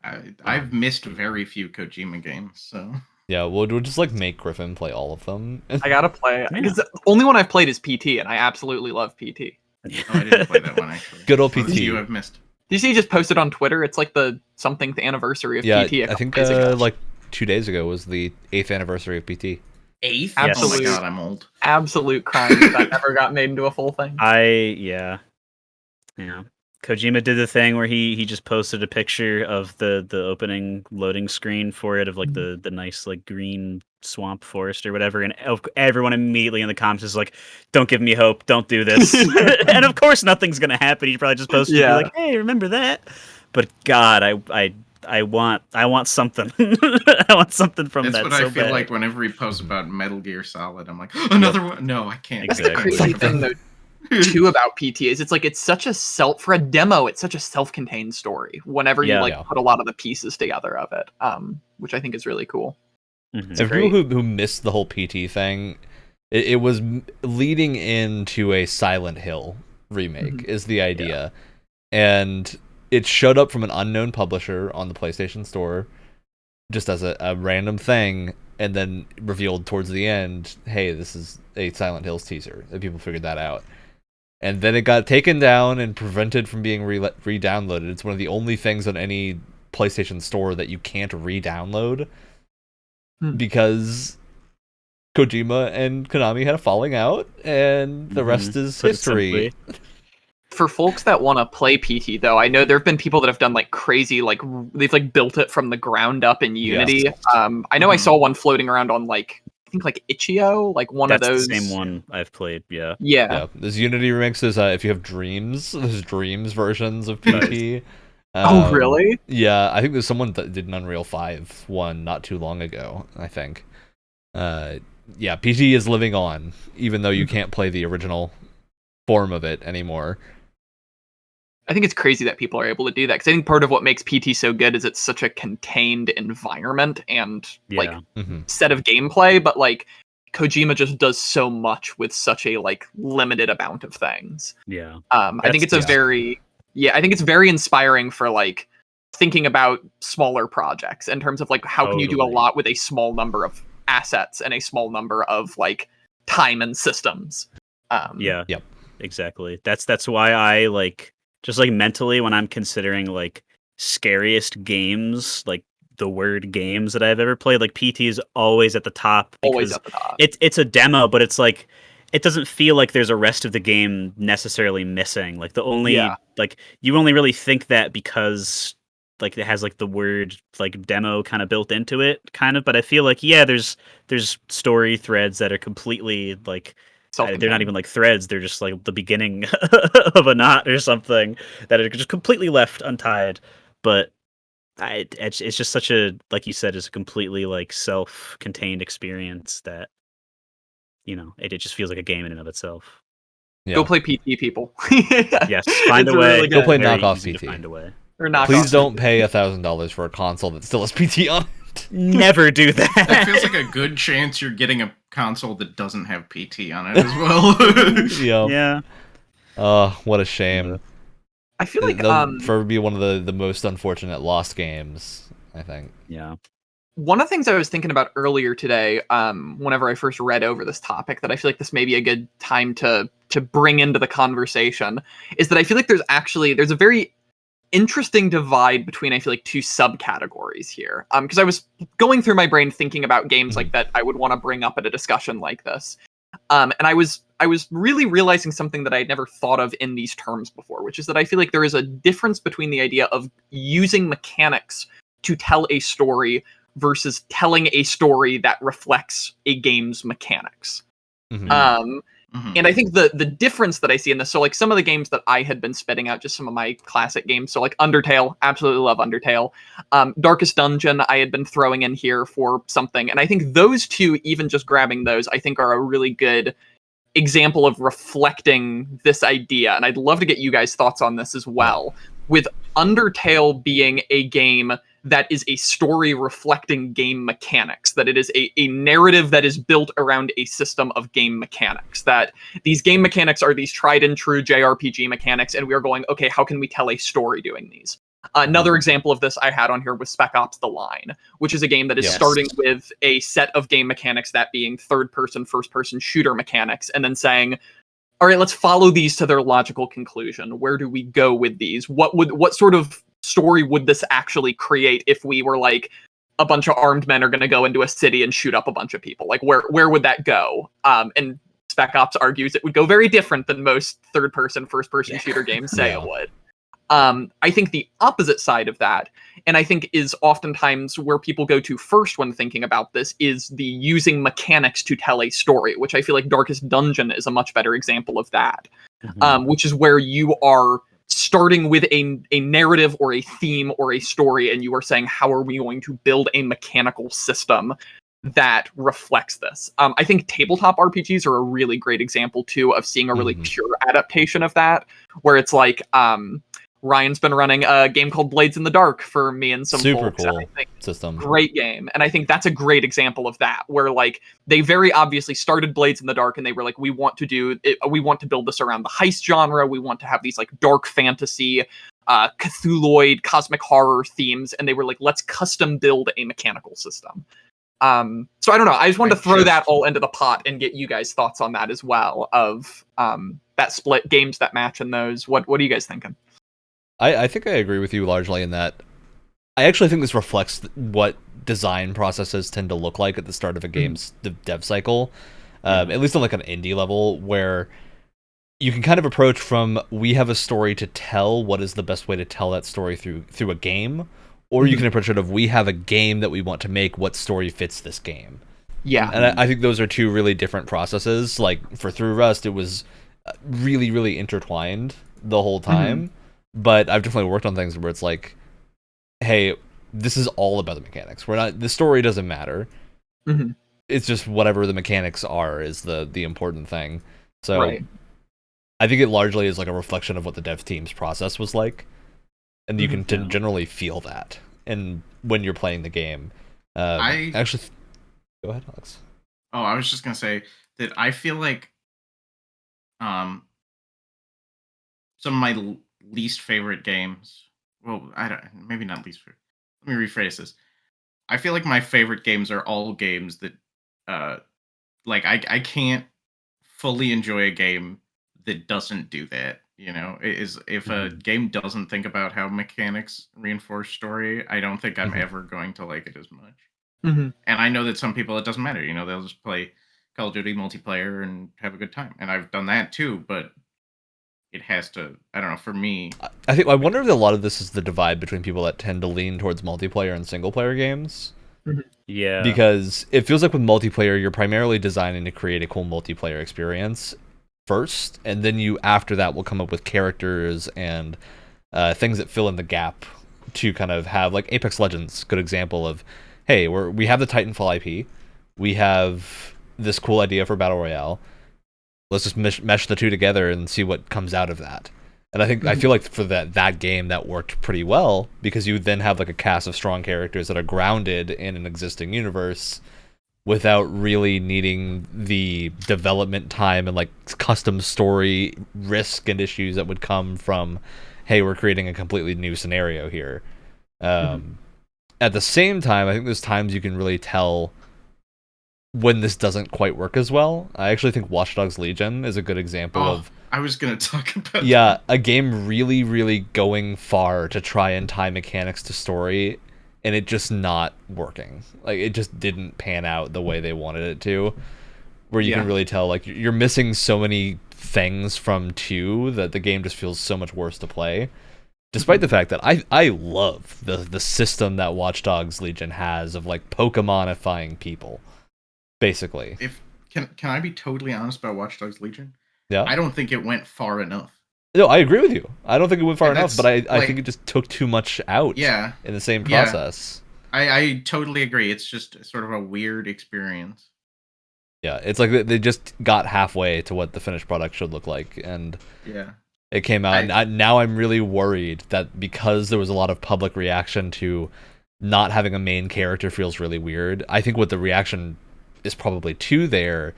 I've missed very few Kojima games, so yeah, we'll just like make Griffin play all of them. I gotta play because the only one I've played is PT, and I absolutely love PT. I didn't play that one actually. Good old PT. You have missed. Did you see he just posted on Twitter? It's like the something anniversary of PT. I think like 2 days ago was the 8th anniversary of PT. 8th? Absolute, oh my god, I'm old. Absolute crime that never got made into a full thing. Yeah. Kojima did the thing where he just posted a picture of the opening loading screen for it, of like the nice like green swamp forest or whatever, and everyone immediately in the comments is like, "Don't give me hope, don't do this." And of course nothing's gonna happen. He probably just posted to be like, "Hey, remember that?" But God, I want something. I want something from that. That's what so I feel bad. like whenever he posts about Metal Gear Solid. I'm like, another one. No, I can't. That's the crazy thing though, too, about PT is it's such a for a demo. It's such a self-contained story. Whenever you put a lot of the pieces together of it, which I think is really cool. Mm-hmm. So people who missed the whole PT thing, it was leading into a Silent Hill remake is the idea, and it showed up from an unknown publisher on the PlayStation Store just as a random thing, and then revealed towards the end, hey, this is a Silent Hills teaser. And people figured that out. And then it got taken down and prevented from being re-downloaded. It's one of the only things on any PlayStation Store that you can't re-download because Kojima and Konami had a falling out, and the rest is history. For folks that want to play PT, though, I know there have been people that have done like crazy, like they've like built it from the ground up in Unity. Yes. I know I saw one floating around on like I think like Itch.io, like one That's of those. The same one I've played. Yeah. There's Unity remixes. If you have Dreams, there's Dreams versions of PT. Oh, really? Yeah, I think there's someone that did an Unreal 5 one not too long ago, I think. PT is living on, even though you can't play the original form of it anymore. I think it's crazy that people are able to do that, because I think part of what makes PT so good is it's such a contained environment and like set of gameplay, but like Kojima just does so much with such a like limited amount of things. I think it's I think it's very inspiring for like thinking about smaller projects in terms of like how can you do a lot with a small number of assets and a small number of like time and systems. Exactly. That's why I like just like mentally when I'm considering like scariest games, like the word games that I've ever played, like PT is always at the top. Always at the top. It's a demo, but it's like it doesn't feel like there's a rest of the game necessarily missing. Like the only like you only really think that because like it has like the word like demo kind of built into it, kind of. But I feel like there's story threads that are completely like they're not even like threads. They're just like the beginning of a knot or something that are just completely left untied. But it's just such a, like you said, it's a completely like self-contained experience that, you know, it just feels like a game in and of itself. Go play PT, people. Yes, find a way. Really go play knockoff PT. Find a way. Please don't pay $1,000 for a console that still has PT on it. Never do that. It feels like a good chance you're getting a console that doesn't have PT on it as well. Yeah. What a shame. I feel like for be one of the most unfortunate lost games, I think. Yeah. One of the things I was thinking about earlier today, whenever I first read over this topic, that I feel like this may be a good time to bring into the conversation, is that I feel like there's a very interesting divide between, I feel like, two subcategories here. Because I was going through my brain thinking about games like that I would want to bring up at a discussion like this. And I was really realizing something that I had never thought of in these terms before, which is that I feel like there is a difference between the idea of using mechanics to tell a story versus telling a story that reflects a game's mechanics. And I think the difference that I see in this, so like some of the games that I had been spitting out, just some of my classic games, so like Undertale, absolutely love Undertale. Darkest Dungeon, I had been throwing in here for something, and I think those two, even just grabbing those, I think are a really good example of reflecting this idea, and I'd love to get you guys' thoughts on this as well. With Undertale being a game that is a story reflecting game mechanics, that it is a narrative that is built around a system of game mechanics, that these game mechanics are these tried and true JRPG mechanics, and we are going, okay, how can we tell a story doing these? Another example of this I had on here was Spec Ops: The Line, which is a game that is starting with a set of game mechanics, that being third-person, first-person shooter mechanics, and then saying, all right, let's follow these to their logical conclusion. Where do we go with these? What sort of story would this actually create if we were like, a bunch of armed men are going to go into a city and shoot up a bunch of people? Like, where would that go? And Spec Ops argues it would go very different than most third-person, first-person shooter games say it would. I think the opposite side of that, and I think is oftentimes where people go to first when thinking about this, is the using mechanics to tell a story, which I feel like Darkest Dungeon is a much better example of that, which is where you are starting with a narrative or a theme or a story, and you are saying, how are we going to build a mechanical system that reflects this? I think tabletop RPGs are a really great example, too, of seeing a really pure adaptation of that, where it's like, Ryan's been running a game called Blades in the Dark for me and some super folks. Cool I think system. Great game. And I think that's a great example of that, where like they very obviously started Blades in the Dark and they were like, we want to build this around the heist genre. We want to have these like dark fantasy, Cthulhuoid, cosmic horror themes. And they were like, let's custom build a mechanical system. So I don't know. I just wanted to throw that all into the pot and get you guys' thoughts on that as well, of that split, games that match and those. What are you guys thinking? I think I agree with you largely in that. I actually think this reflects what design processes tend to look like at the start of a game's dev cycle, at least on like an indie level, where you can kind of approach from, we have a story to tell, what is the best way to tell that story through a game, or you can approach it of, we have a game that we want to make, what story fits this game. Yeah. And I think those are two really different processes. Like for Through Rust, it was really, really intertwined the whole time. But I've definitely worked on things where it's like, hey, this is all about the mechanics. The story doesn't matter. It's just whatever the mechanics are is the important thing. So I think it largely is like a reflection of what the dev team's process was like. And you can generally feel that. And when you're playing the game, actually, go ahead, Alex. Oh, I was just going to say that I feel like some of my least favorite games, well, maybe not least favorite. Let me rephrase this. I feel like my favorite games are all games that, like, I can't fully enjoy a game that doesn't do that. You know, if a game doesn't think about how mechanics reinforce story, I don't think I'm ever going to like it as much. And I know that some people, it doesn't matter. You know, they'll just play Call of Duty multiplayer and have a good time. And I've done that too, but it has to, I don't know, for me. I wonder if a lot of this is the divide between people that tend to lean towards multiplayer and single player games. Yeah. Because it feels like with multiplayer, you're primarily designing to create a cool multiplayer experience first, and then you, after that, will come up with characters and things that fill in the gap to kind of have, like Apex Legends, good example of, hey, we have the Titanfall IP, we have this cool idea for Battle Royale, let's just mesh the two together and see what comes out of that. And I feel like for that game that worked pretty well, because you then have like a cast of strong characters that are grounded in an existing universe without really needing the development time and like custom story risk and issues that would come from, hey, we're creating a completely new scenario here. At the same time, I think there's times you can really tell when this doesn't quite work as well. I actually think Watch Dogs Legion is a good example of... I was going to talk about that. A game really, really going far to try and tie mechanics to story, and it just not working. Like, it just didn't pan out the way they wanted it to, where you can really tell, like, you're missing so many things from 2 that the game just feels so much worse to play. Despite the fact that I love the system that Watch Dogs Legion has of like Pokemonifying people, basically. Can I be totally honest about Watch Dogs Legion? Yeah. I don't think it went far enough. No, I agree with you. I don't think it went far enough, but I like, think it just took too much out. Yeah. In the same process. Yeah. I totally agree. It's just sort of a weird experience. Yeah, it's like they just got halfway to what the finished product should look like, and it came out. And now I'm really worried that because there was a lot of public reaction to not having a main character feels really weird. I think what the reaction is probably to there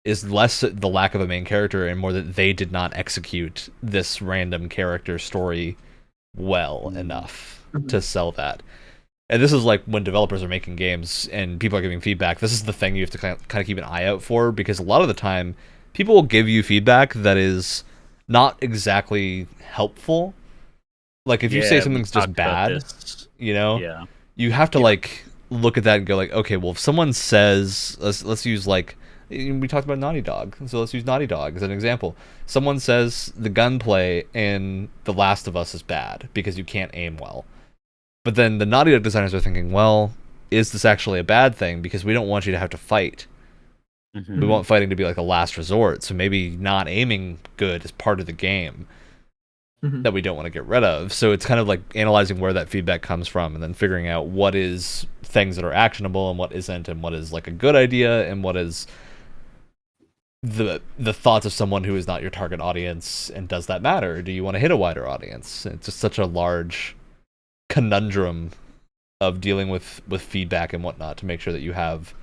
is less the lack of a main character and more that they did not execute this random character story well enough to sell that. And this is like when developers are making games and people are giving feedback, this is the thing you have to kind of keep an eye out for, because a lot of the time people will give you feedback that is not exactly helpful. Like if you say something's just bad, you have to like look at that and go like, okay, well if someone says, let's use like, we talked about Naughty Dog, so let's use Naughty Dog as an example. Someone says the gunplay in The Last of Us is bad because you can't aim well. But then the Naughty Dog designers are thinking, well, is this actually a bad thing? Because we don't want you to have to fight. We want fighting to be like a last resort, so maybe not aiming good is part of the game that we don't want to get rid of. So it's kind of like analyzing where that feedback comes from and then figuring out what is things that are actionable and what isn't, and what is like a good idea and what is the thoughts of someone who is not your target audience, and does that matter? Do you want to hit a wider audience? It's just such a large conundrum of dealing with feedback and whatnot to make sure that you have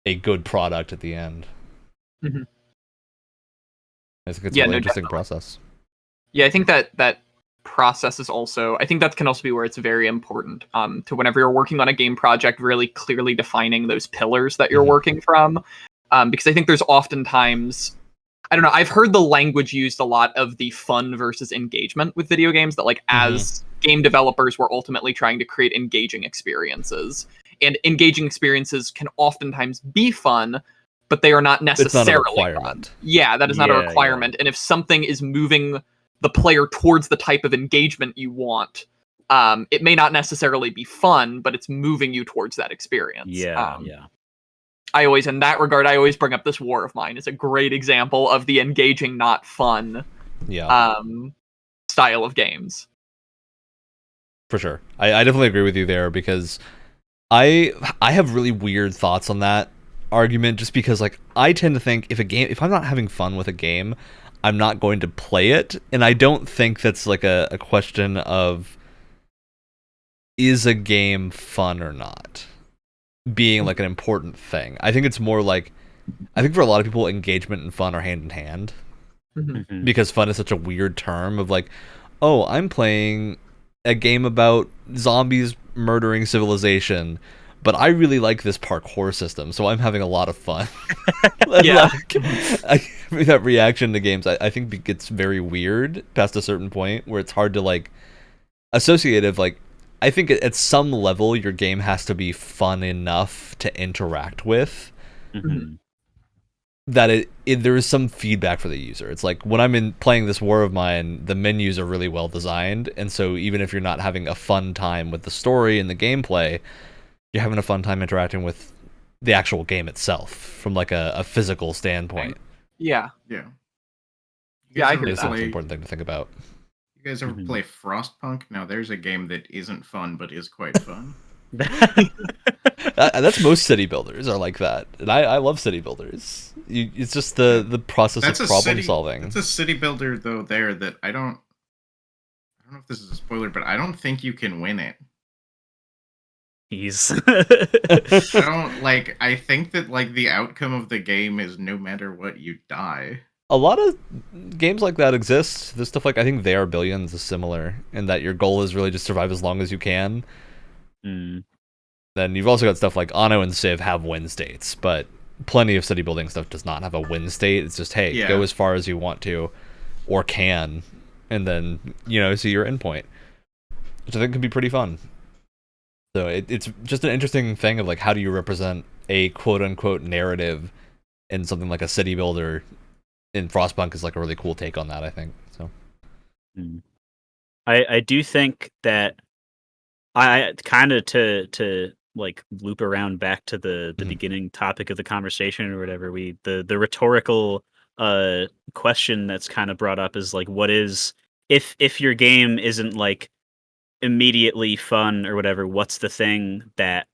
a good product at the end. I think it's a really interesting process. Yeah, I think that process is also, I think that can also be where it's very important to whenever you're working on a game project, really clearly defining those pillars that you're working from. Because I think there's oftentimes, I don't know, I've heard the language used a lot of the fun versus engagement with video games, that like as game developers we're ultimately trying to create engaging experiences. And engaging experiences can oftentimes be fun, but they are not necessarily it's not a requirement. Fun. Yeah, that is not a requirement. And if something is moving the player towards the type of engagement you want, it may not necessarily be fun, but it's moving you towards that experience. I always, in that regard, I always bring up this War of Mine as a great example of the engaging, not fun style of games. For sure. I definitely agree with you there, because I have really weird thoughts on that argument, just because like I tend to think if I'm not having fun with a game, I'm not going to play it. And I don't think that's like a question of is a game fun or not being like an important thing. I think it's more like, I think for a lot of people engagement and fun are hand in hand, because fun is such a weird term of like, oh, I'm playing a game about zombies murdering civilization, but I really like this parkour system, so I'm having a lot of fun. That reaction to games I think gets very weird past a certain point where it's hard to like associative. Like I think at some level your game has to be fun enough to interact with, that there is some feedback for the user. It's like when I'm playing this War of Mine, the menus are really well designed, and so even if you're not having a fun time with the story and the gameplay, you're having a fun time interacting with the actual game itself from like a physical standpoint. I agree. It's an important thing to think about. You guys ever play Frostpunk? Now there's a game that isn't fun but is quite fun. That's most city builders are like that, and I love city builders. It's just the process of problem solving. It's a city builder though there that I don't know if this is a spoiler, but I don't think you can win it. I think that like the outcome of the game is no matter what, you die. A lot of games like that exist. There's stuff like, I think They Are Billions is similar in that your goal is really just survive as long as you can. Then you've also got stuff like Anno and Civ have win states, but plenty of city building stuff does not have a win state. It's just, hey, go as far as you want to or can, and then, see your endpoint, which I think can be pretty fun. So it's just an interesting thing of like, how do you represent a quote-unquote narrative in something like a city builder? In Frostpunk is like a really cool take on that, I think. So I do think that I kind of to like loop around back to the beginning topic of the conversation or whatever, the rhetorical question that's kind of brought up is like, what is, if your game isn't like immediately fun or whatever, what's the thing that,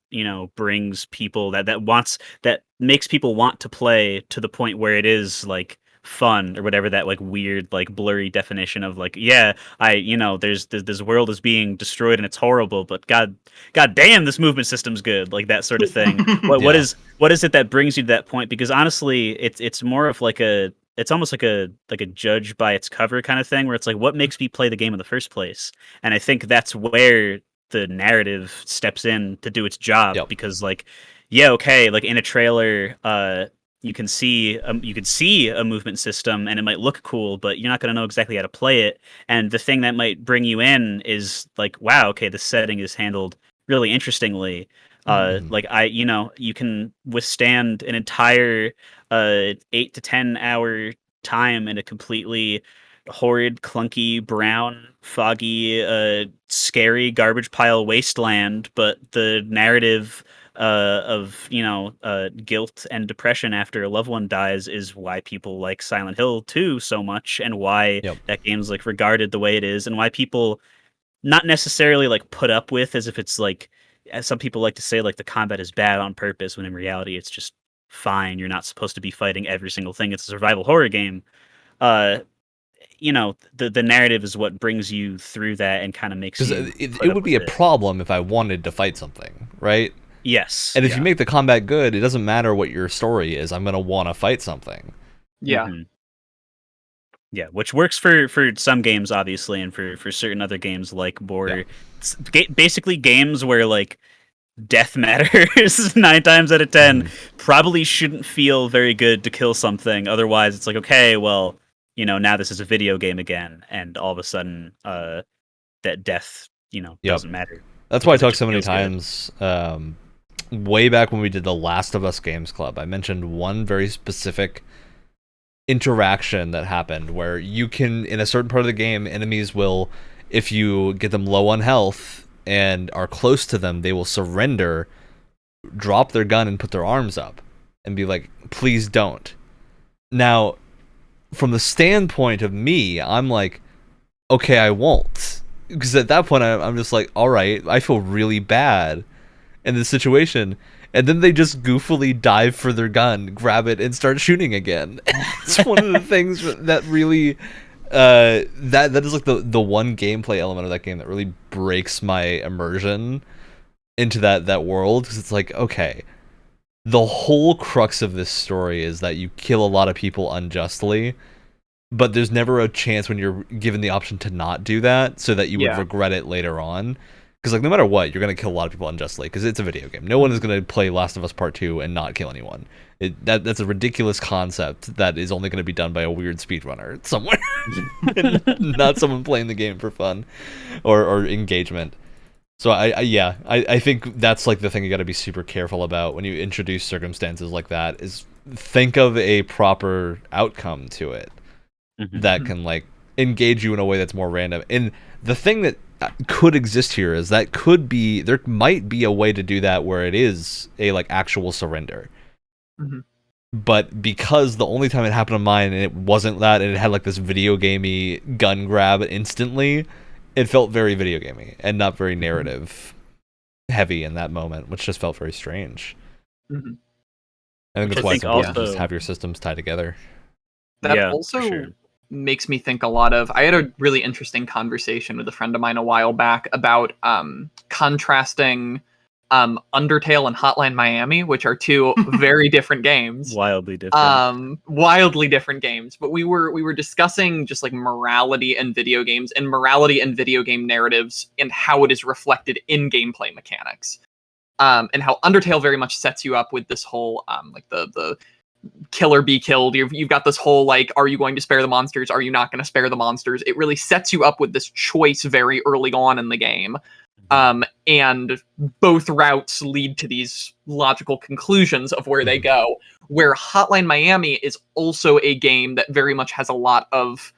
brings people that makes people want to play to the point where it is like fun or whatever, that like weird like blurry definition of like, yeah, there's this world is being destroyed and it's horrible, but god damn, this movement system's good, like that sort of thing. What is it that brings you to that point? Because honestly, it's more of like it's almost like a judge by its cover kind of thing, where it's like, what makes me play the game in the first place? And I think that's where the narrative steps in to do its job. Yep. Because like, yeah, okay, like in a trailer, you can see a movement system and it might look cool, but you're not going to know exactly how to play it. And the thing that might bring you in is like, wow, okay, the setting is handled really interestingly. Like you can withstand an entire 8 to 10 hour time in a completely horrid, clunky, brown, foggy, scary garbage pile wasteland, but the narrative of guilt and depression after a loved one dies is why people like Silent Hill 2 so much, and why that game's like regarded the way it is, and why people not necessarily like put up with, as if it's like, as some people like to say, like the combat is bad on purpose, when in reality it's just fine. You're not supposed to be fighting every single thing. It's a survival horror game. The narrative is what brings you through that and kind of makes you. It would be a problem if I wanted to fight something, right? Yes. And if you make the combat good, it doesn't matter what your story is. I'm gonna want to fight something. Yeah. Mm-hmm. Yeah, which works for some games, obviously, and for certain other games, like more basically games where like death matters 9 times out of 10 probably shouldn't feel very good to kill something. Otherwise, it's like, okay, well, now this is a video game again, and all of a sudden, that death, doesn't matter. That's why I talk so many times. Way back when we did the Last of Us Games Club, I mentioned one very specific interaction that happened where you can, in a certain part of the game, enemies will, if you get them low on health and are close to them, they will surrender, drop their gun and put their arms up and be like, please don't. Now, from the standpoint of me, I'm like, okay, I won't, because at that point I'm just like, all right, I feel really bad in this situation. And then they just goofily dive for their gun, grab it, and start shooting again. It's one of the things that really, that is like the one gameplay element of that game that really breaks my immersion into that world. Because it's like, okay, the whole crux of this story is that you kill a lot of people unjustly, but there's never a chance when you're given the option to not do that, so that you would regret it later on. Because like, no matter what, you're going to kill a lot of people unjustly, because it's a video game. No one is going to play Last of Us Part 2 and not kill anyone. That's a ridiculous concept that is only going to be done by a weird speedrunner somewhere. Not someone playing the game for fun or engagement. So I think that's like the thing you got to be super careful about when you introduce circumstances like that, is think of a proper outcome to it that can like engage you in a way that's more random. And the thing that could exist here is that there might be a way to do that where it is a like actual surrender. But because the only time it happened on mine and it wasn't that, and it had like this video gamey gun grab instantly, it felt very video gamey and not very narrative heavy in that moment, which just felt very strange. I think that's why it's important to just have your systems tied together. That also makes me think a lot of, I had a really interesting conversation with a friend of mine a while back about contrasting Undertale and Hotline Miami, which are two very different games. Wildly different games. But we were discussing just like morality in video games and morality in video game narratives and how it is reflected in gameplay mechanics. And how Undertale very much sets you up with this whole like the kill or be killed. You've got this whole like, are you going to spare the monsters? Are you not going to spare the monsters? It really sets you up with this choice very early on in the game. And both routes lead to these logical conclusions of where they go. Where Hotline Miami is also a game that very much has a lot of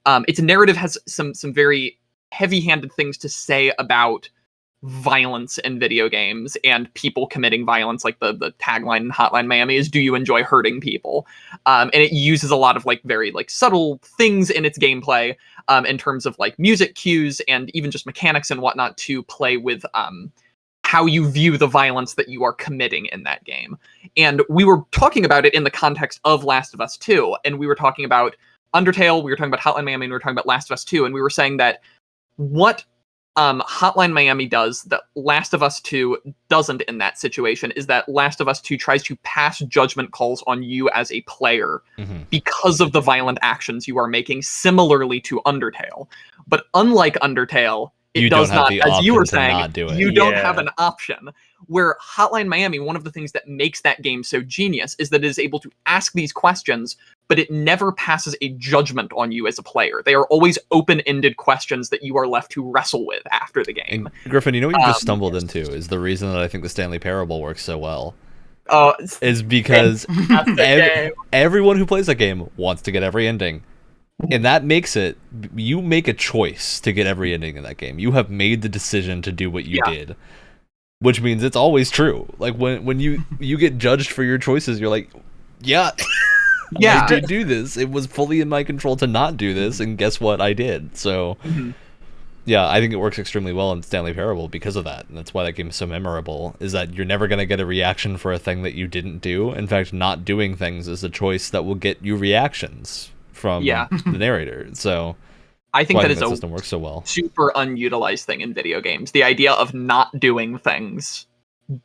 its narrative has some very heavy-handed things to say about violence in video games and people committing violence. Like the tagline in Hotline Miami is, "Do you enjoy hurting people?" And it uses a lot of like very like subtle things in its gameplay, in terms of like music cues and even just mechanics and whatnot to play with how you view the violence that you are committing in that game. And we were talking about it in the context of Last of Us 2, and we were talking about Undertale, we were talking about Hotline Miami, and we were talking about Last of Us 2, and we were saying that what Hotline Miami does that Last of Us 2 doesn't in that situation is that Last of Us 2 tries to pass judgment calls on you as a player because of the violent actions you are making, similarly to Undertale. But unlike Undertale, it does not, as you were saying, you don't have an option. Where Hotline Miami, one of the things that makes that game so genius is that it is able to ask these questions, but it never passes a judgment on you as a player. They are always open-ended questions that you are left to wrestle with after the game. And Griffin, you know what you just stumbled into is the reason that I think the Stanley Parable works so well. Is because everyone who plays that game wants to get every ending. And that makes it, you make a choice to get every ending in that game. You have made the decision to do what you did. Which means it's always true. Like when you get judged for your choices, you're like, I did do this. It was fully in my control to not do this, and guess what? I did. So, I think it works extremely well in Stanley Parable because of that. And that's why that game is so memorable, is that you're never going to get a reaction for a thing that you didn't do. In fact, not doing things is a choice that will get you reactions from the narrator. So I think that is system works so well. Super unutilized thing in video games. The idea of not doing things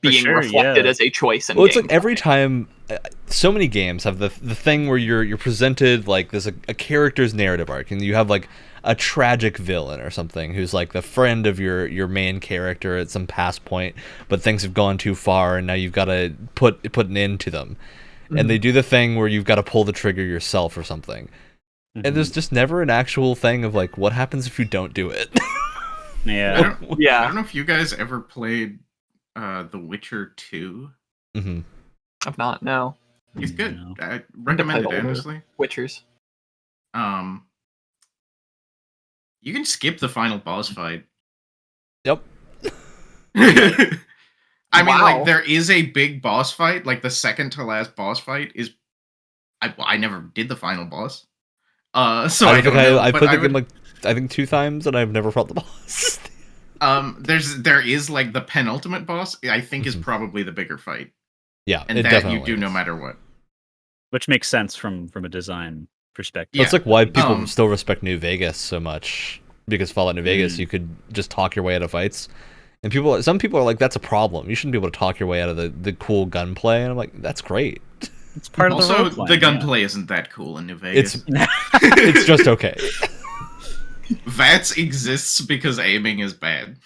being reflected as a choice in games. It's like every time, so many games have the thing where you're presented like this a character's narrative arc, and you have like a tragic villain or something who's like the friend of your main character at some past point, but things have gone too far, and now you've got to put an end to them. And they do the thing where you've got to pull the trigger yourself or something. And there's just never an actual thing of like, what happens if you don't do it? I don't know if you guys ever played The Witcher 2. I've not, no. It's good. I recommend it endlessly. Witchers. You can skip the final boss fight. Yep. I mean, like, there is a big boss fight. Like, the second to last boss fight is... I never did the final boss. So I don't know. I played the game like, I think 2 times, and I've never fought the boss. There is like the penultimate boss. I think is probably the bigger fight. Yeah, and that you do no matter what. Which makes sense from a design perspective. It's like why people still respect New Vegas so much, because Fallout New Vegas, you could just talk your way out of fights, and some people are like, that's a problem. You shouldn't be able to talk your way out of the cool gunplay, and I'm like, that's great. It's part of the also, role-playing, the gunplay isn't that cool in New Vegas. It's just okay. VATS exists because aiming is bad.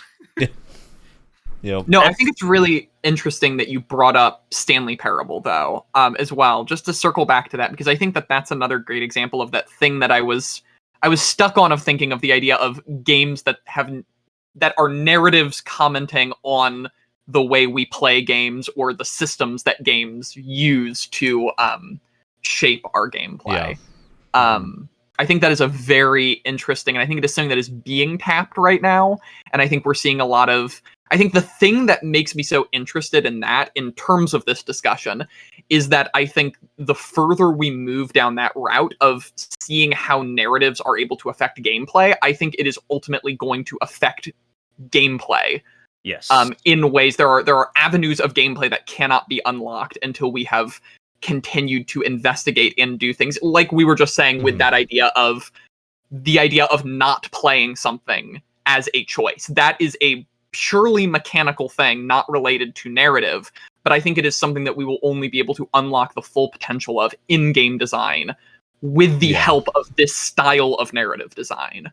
Yep. No, I think it's really interesting that you brought up Stanley Parable, though, as well, just to circle back to that, because I think that that's another great example of that thing that I was stuck on, of thinking of the idea of games that are narratives commenting on the way we play games or the systems that games use to shape our gameplay. I think that is a very interesting, and I think it is something that is being tapped right now. And I think we're seeing a lot of, I think the thing that makes me so interested in that in terms of this discussion is that I think the further we move down that route of seeing how narratives are able to affect gameplay, I think it is ultimately going to affect gameplay. Yes. In ways, there are avenues of gameplay that cannot be unlocked until we have continued to investigate and do things like we were just saying with that idea of not playing something as a choice. That is a purely mechanical thing, not related to narrative, but I think it is something that we will only be able to unlock the full potential of in-game design with the help of this style of narrative design,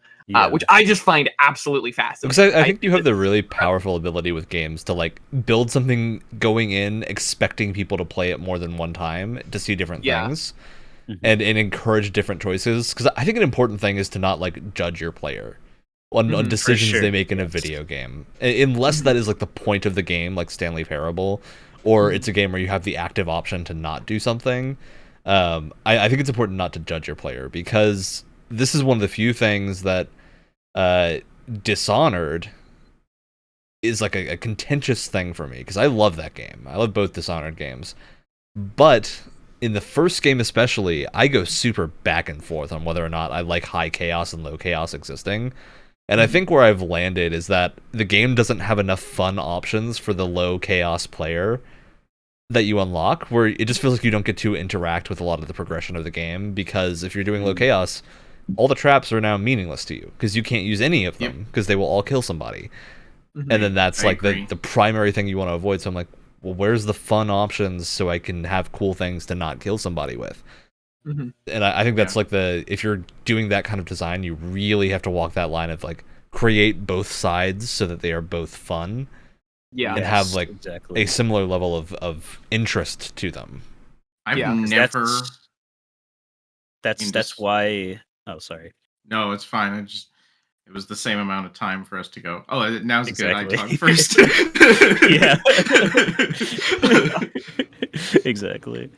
which I just find absolutely fascinating. Because I think you have the really powerful ability with games to like build something going in, expecting people to play it more than one time to see different things, and encourage different choices. Because I think an important thing is to not like judge your player on decisions they make in a video game, unless that is like the point of the game, like Stanley Parable, or it's a game where you have the active option to not do something. I think it's important not to judge your player, because this is one of the few things that Dishonored is like a contentious thing for me because I love that game. I love both Dishonored games. But in the first game especially, I go super back and forth on whether or not I like high chaos and low chaos existing. And I think where I've landed is that the game doesn't have enough fun options for the low chaos player that you unlock, where it just feels like you don't get to interact with a lot of the progression of the game, because if you're doing low chaos, all the traps are now meaningless to you because you can't use any of them because they will all kill somebody. And then that's like the primary thing you want to avoid. So I'm like, well, where's the fun options so I can have cool things to not kill somebody with? And I think that's like if you're doing that kind of design, you really have to walk that line of like create both sides so that they are both fun. And have like a similar level of interest to them. I've never. That's why. Oh, sorry. No, it's fine. It was the same amount of time for us to go. Oh, now's good. I talk first. Exactly.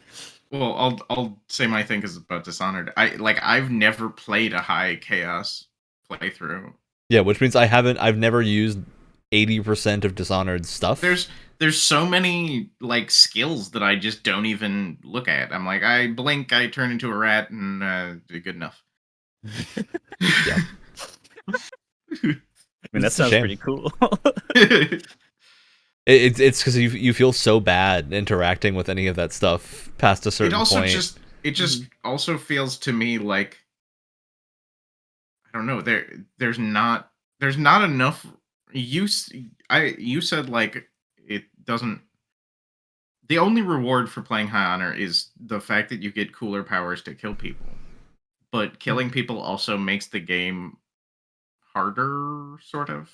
Well, I'll say my thing is about Dishonored. I've never played a high chaos playthrough. Yeah, which means I've never used 80% of Dishonored stuff. There's so many like skills that I just don't even look at. I'm like, I blink, I turn into a rat, and good enough. Yeah. I mean, that sounds pretty cool. It's because you feel so bad interacting with any of that stuff past a certain point. It just also feels to me like, I don't know, there's not enough use. You said like it doesn't. The only reward for playing High Honor is the fact that you get cooler powers to kill people, but killing people also makes the game harder, sort of.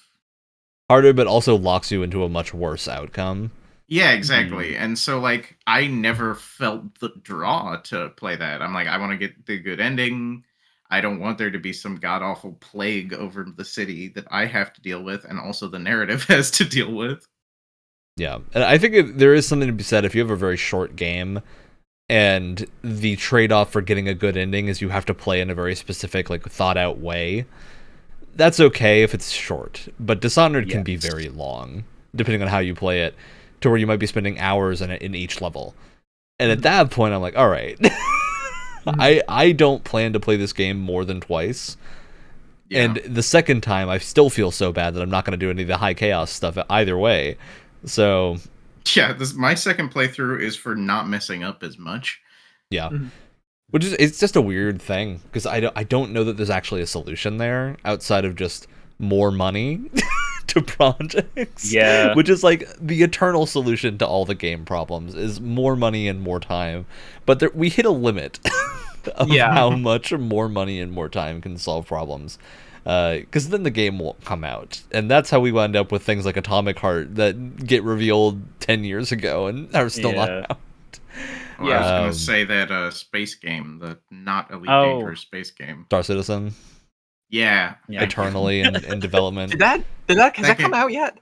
Harder, but also locks you into a much worse outcome. Yeah, exactly. And so, like, I never felt the draw to play that. I'm like, I want to get the good ending. I don't want there to be some god-awful plague over the city that I have to deal with, and also the narrative has to deal with. Yeah, and I think there is something to be said if you have a very short game, and the trade-off for getting a good ending is you have to play in a very specific, like, thought-out way. That's okay if it's short, but Dishonored can be very long, depending on how you play it, to where you might be spending hours in each level. And at that point, I'm like, all right, I don't plan to play this game more than twice. Yeah. And the second time, I still feel so bad that I'm not going to do any of the high chaos stuff either way. So yeah, my second playthrough is for not messing up as much. Yeah. Which is, it's just a weird thing, because I don't know that there's actually a solution there outside of just more money to projects. Yeah. Which is like the eternal solution to all the game problems is more money and more time. But we hit a limit of how much more money and more time can solve problems. Because then the game won't come out. And that's how we wind up with things like Atomic Heart that get revealed 10 years ago and are still not out. Well, I was going to say that space game, the not Elite Dangerous space game. Star Citizen? Yeah. Eternally in development. Has that come out yet?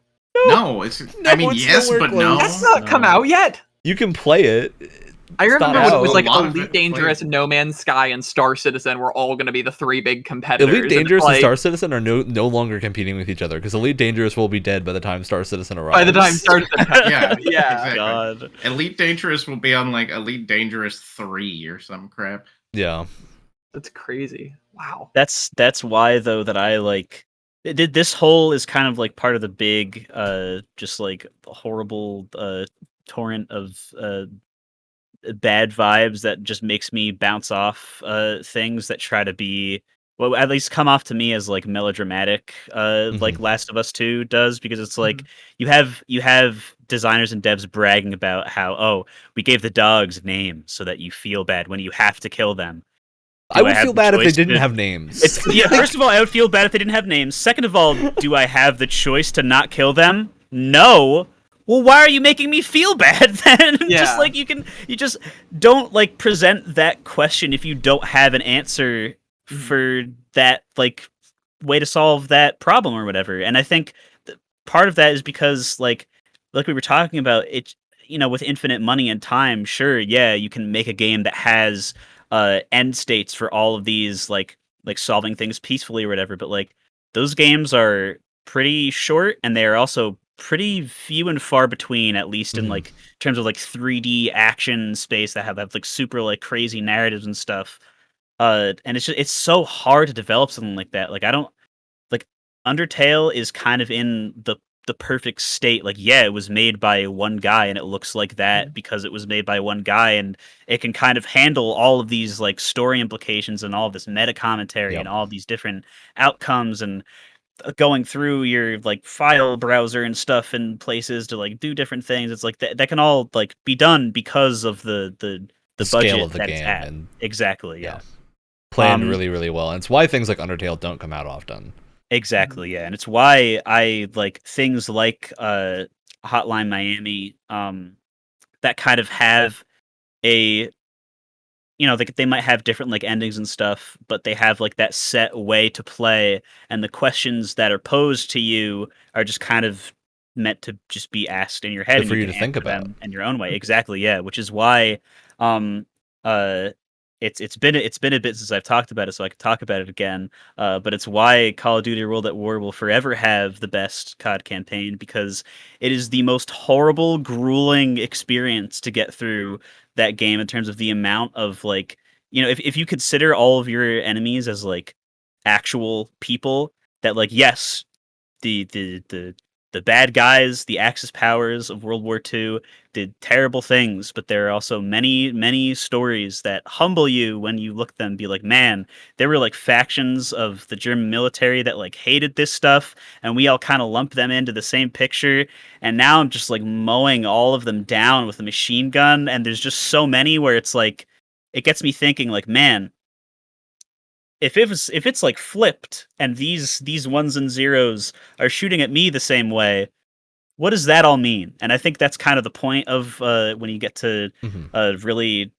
No, yes, but no. That's not come out yet. You can play it. I remember when it was like Elite Dangerous, No Man's Sky, and Star Citizen were all going to be the three big competitors. Elite Dangerous and Star Citizen are no longer competing with each other, because Elite Dangerous will be dead by the time Star Citizen arrives. By the time Star Citizen yeah, exactly. God. Elite Dangerous will be on like Elite Dangerous 3 or some crap. Yeah. That's crazy. Wow. That's why, though, that I like... This whole is kind of like part of the big, just like horrible torrent of... bad vibes that just makes me bounce off things that try to be, well, at least come off to me as like melodramatic, like Last of Us 2 does, because it's like you have designers and devs bragging about how, we gave the dogs names so that you feel bad when you have to kill them. I would feel bad if they didn't have names. First of all, I would feel bad if they didn't have names. Second of all, do I have the choice to not kill them? No. Well, why are you making me feel bad then? Yeah. Just like you just don't like present that question if you don't have an answer for that like way to solve that problem or whatever. And I think part of that is because like we were talking about it, with infinite money and time, sure, yeah, you can make a game that has end states for all of these like solving things peacefully or whatever, but like those games are pretty short, and they are also pretty few and far between, at least in like terms of like 3D action space that have like super like crazy narratives and stuff. And it's so hard to develop something like that. Like I don't like Undertale is kind of in the perfect state. Like, yeah, it was made by one guy and it looks like that because it was made by one guy, and it can kind of handle all of these like story implications and all of this meta commentary and all of these different outcomes, and going through your like file browser and stuff and places to like do different things. It's like that can all like be done because of the scale budget of the that game it's at. and Exactly, yeah. Planned really, really well. And it's why things like Undertale don't come out often. Exactly, yeah. And it's why I like things like Hotline Miami that kind of have a they might have different like endings and stuff, but they have like that set way to play, and the questions that are posed to you are just kind of meant to just be asked in your head, and for you you can to think answer about them in your own way. Exactly, yeah. Which is why uh it's been a bit since I've talked about it, so I could talk about it again. But it's why Call of Duty World at War will forever have the best COD campaign, because it is the most horrible, grueling experience to get through that game in terms of the amount of like, if you consider all of your enemies as like actual people, that like, yes, the bad guys, the Axis powers of World War II did terrible things, but there are also many, many stories that humble you when you look at them and be like, man, there were like factions of the German military that like hated this stuff, and we all kind of lumped them into the same picture, and now I'm just like mowing all of them down with a machine gun, and there's just so many where it's like, it gets me thinking like, man, if it's like flipped and these ones and zeros are shooting at me the same way, what does that all mean? And I think that's kind of the point of when you get to really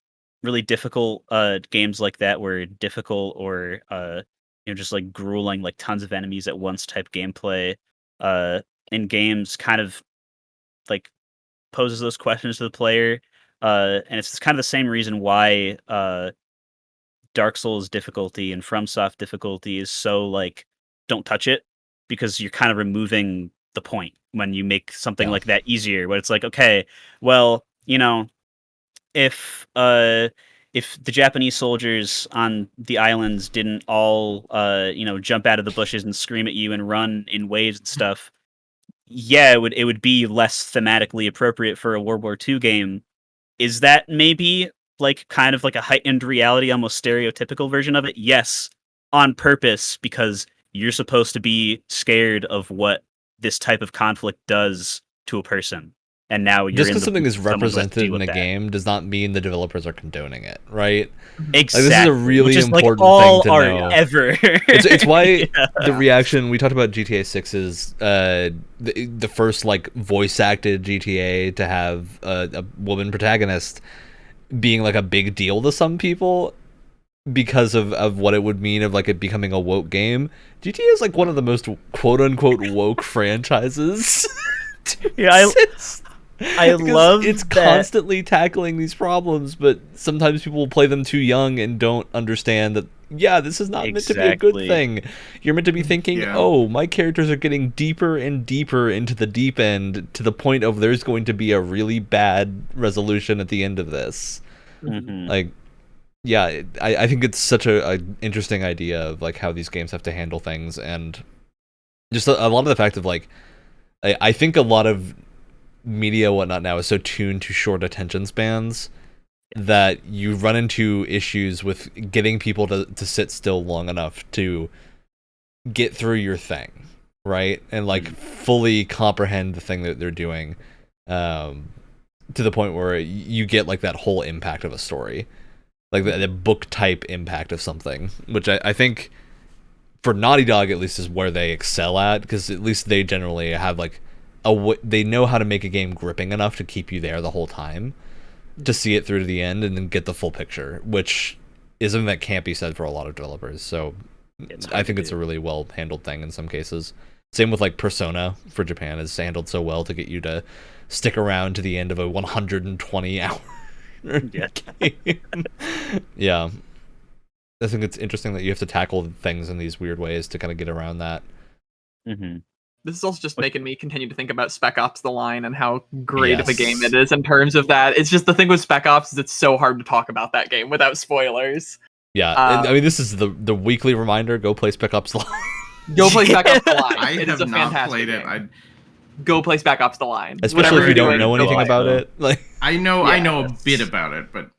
really difficult games like that, where difficult or just like grueling, like tons of enemies at once type gameplay in games kind of like poses those questions to the player. And it's kind of the same reason why Dark Souls difficulty and FromSoft difficulty is so like, don't touch it, because you're kind of removing the point when you make something like that easier. But it's like, okay, well, if the Japanese soldiers on the islands didn't all jump out of the bushes and scream at you and run in waves and stuff, yeah, it would be less thematically appropriate for a World War II game. Is that maybe like kind of like a heightened reality, almost stereotypical version of it? Yes, on purpose, because you're supposed to be scared of what this type of conflict does to a person. And now you're just because something is represented in a that game does not mean the developers are condoning it, right? Exactly. Like, this is a really important like all thing to art know. Ever. It's why the reaction we talked about GTA 6's the first like voice acted GTA to have a woman protagonist being like a big deal to some people because of what it would mean of like it becoming a woke game. GTA is like one of the most quote unquote woke franchises. Yeah, I love it's constantly tackling these problems, but sometimes people will play them too young and don't understand that, yeah, this is not meant to be a good thing. You're meant to be thinking, oh, my characters are getting deeper and deeper into the deep end to the point of there's going to be a really bad resolution at the end of this. Like, yeah, I think it's such a interesting idea of like how these games have to handle things, and just a lot of the fact of like, I think a lot of media whatnot now is so tuned to short attention spans that you run into issues with getting people to sit still long enough to get through your thing, right? And like fully comprehend the thing that they're doing, to the point where you get like that whole impact of a story, like the book type impact of something, which I think for Naughty Dog at least is where they excel at, because at least they generally have like they know how to make a game gripping enough to keep you there the whole time, to see it through to the end and then get the full picture, which is something that can't be said for a lot of developers. So I think it's a really well handled thing in some cases. Same with like Persona for Japan is handled so well to get you to stick around to the end of a 120 hour game. Yeah. I think it's interesting that you have to tackle things in these weird ways to kind of get around that. Mm-hmm. This is also just making me continue to think about Spec Ops: The Line and how great of a game it is in terms of that. It's just the thing with Spec Ops is it's so hard to talk about that game without spoilers. Yeah, I mean, this is the weekly reminder. Go play Spec Ops: The Line. Go play Spec Ops: The Line. I It have is a not fantastic played it. game. Go play Spec Ops: The Line. Especially if you don't know anything about it. Like, I know a bit about it, but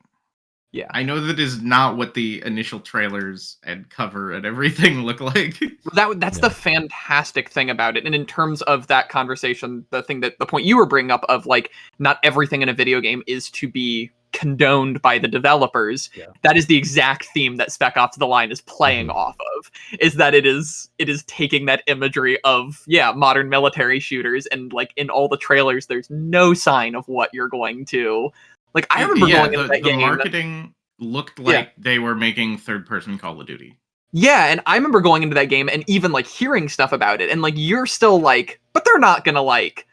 yeah, I know that is not what the initial trailers and cover and everything look like. That's the fantastic thing about it. And in terms of that conversation, the point you were bringing up of like not everything in a video game is to be condoned by the developers. Yeah. That is the exact theme that Spec Ops: The Line is playing off of. Is that it is taking that imagery of modern military shooters, and like in all the trailers, there's no sign of what you're going to. Like, I remember going into that game. The marketing looked like they were making third-person Call of Duty. Yeah, and I remember going into that game and even like hearing stuff about it, and like you're still like, but they're not gonna like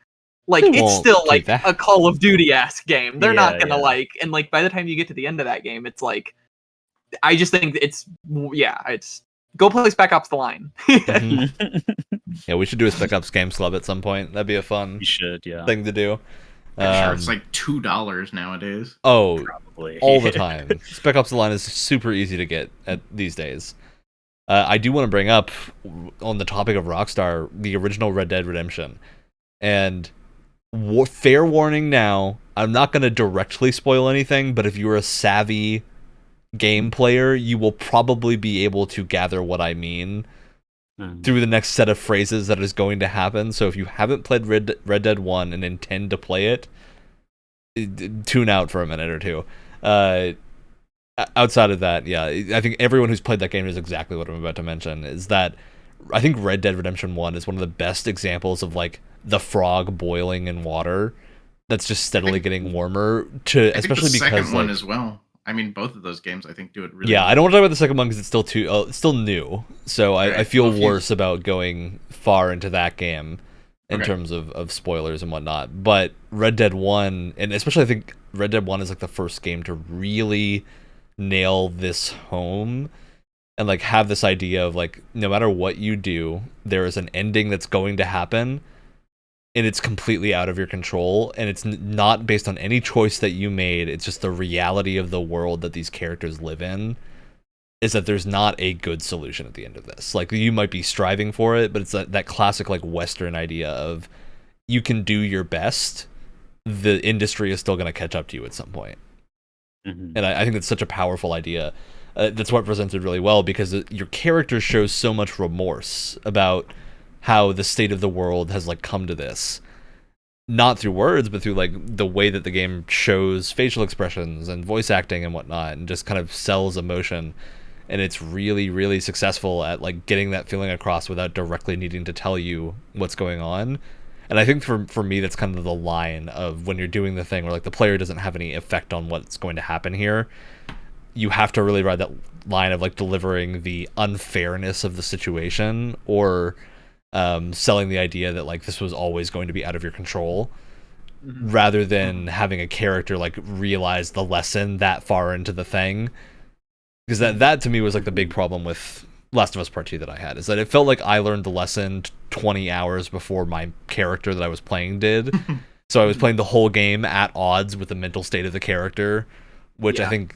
it's still like a Call of Duty-esque game. They're not gonna like, and like by the time you get to the end of that game, it's like, I just think it's go play Spec Ops: The Line. Yeah, we should do a Spec Ops Games Club at some point. That'd be a fun thing to do. I'm sure it's like $2 nowadays. Oh, probably. All the time. Spec Ops: The Line is super easy to get these days. I do want to bring up, on the topic of Rockstar, the original Red Dead Redemption. And fair warning now, I'm not going to directly spoil anything, but if you're a savvy game player, you will probably be able to gather what I mean through the next set of phrases that is going to happen. So if you haven't played Red Dead 1 and intend to play it, tune out for a minute or two. Outside of that, I think everyone who's played that game knows exactly what I'm about to mention, is that I think Red Dead Redemption 1 is one of the best examples of like the frog boiling in water that's just steadily getting warmer, especially the because second one as well. I mean, both of those games I think do it really well. I don't want to talk about the second one because it's still new. So I feel worse about going far into that game in terms of spoilers and whatnot. But Red Dead 1, and especially I think Red Dead 1 is like the first game to really nail this home and like have this idea of like, no matter what you do, there is an ending that's going to happen, and it's completely out of your control, and it's not based on any choice that you made. It's just the reality of the world that these characters live in, is that there's not a good solution at the end of this. Like, you might be striving for it, but it's that classic like Western idea of you can do your best, the industry is still going to catch up to you at some point. And I think that's such a powerful idea. That's what presented really well, because your character shows so much remorse about how the state of the world has like come to this, not through words, but through like the way that the game shows facial expressions and voice acting and whatnot, and just kind of sells emotion. And it's really, really successful at like getting that feeling across without directly needing to tell you what's going on. And I think for me, that's kind of the line of when you're doing the thing where like the player doesn't have any effect on what's going to happen here. You have to really ride that line of like delivering the unfairness of the situation, or selling the idea that like this was always going to be out of your control, rather than having a character like realize the lesson that far into the thing. Because that to me was like the big problem with Last of Us Part 2 that I had, is that it felt like I learned the lesson 20 hours before my character that I was playing did. So I was playing the whole game at odds with the mental state of the character, which I think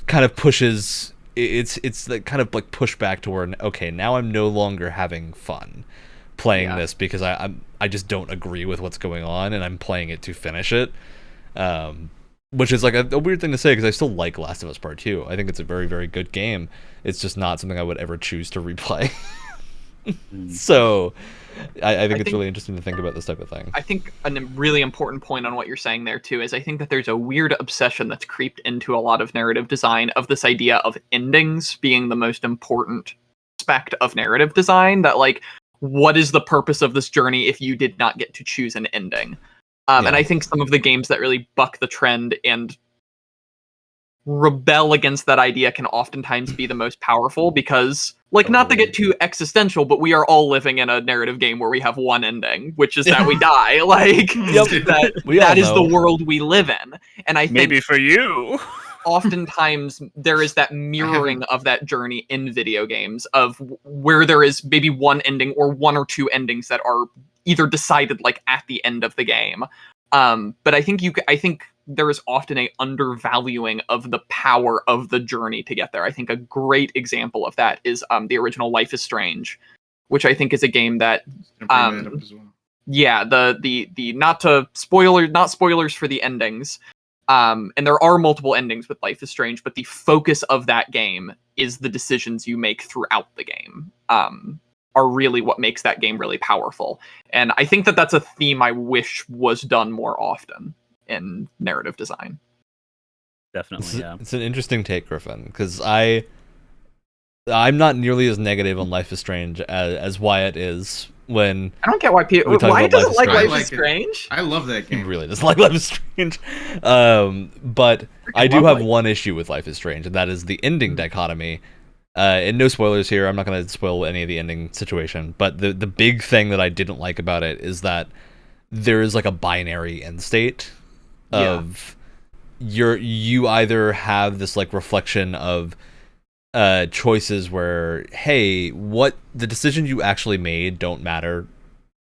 kind of pushes it's like kind of like push back to where, okay, now I'm no longer having fun playing this because I just don't agree with what's going on, and I'm playing it to finish it. Which is like a weird thing to say, because I still like Last of Us Part 2. I think it's a very, very good game. It's just not something I would ever choose to replay. So I think it's really interesting to think about this type of thing. I think a really important point on what you're saying there too is I think that there's a weird obsession that's creeped into a lot of narrative design of this idea of endings being the most important aspect of narrative design, that like, what is the purpose of this journey if you did not get to choose an ending? And I think some of the games that really buck the trend and rebel against that idea can oftentimes be the most powerful, because, like, not to get too existential, but we are all living in a narrative game where we have one ending, which is that we die. Like, that is the world we live in. And I think maybe for you. oftentimes there is that mirroring of that journey in video games of where there is maybe one ending or one or two endings that are either decided like at the end of the game. But I think there is often a undervaluing of the power of the journey to get there. I think a great example of that is the original Life is Strange, which I think is a game that yeah, the not spoilers for the endings. And there are multiple endings with Life is Strange, but the focus of that game is the decisions you make throughout the game. Are really what makes that game really powerful. And I think that that's a theme I wish was done more often in narrative design. Definitely, yeah. It's an interesting take, Griffin, because I'm not nearly as negative on Life is Strange as Wyatt is when I don't get why people... Wyatt doesn't like Life is Strange? I love that game. He really doesn't like Life is Strange. But I do have one issue with Life is Strange, and that is the ending dichotomy. And no spoilers here, I'm not going to spoil any of the ending situation, but the big thing that I didn't like about it is that there is like a binary end state of you either have this like reflection of choices where, hey, what the decisions you actually made don't matter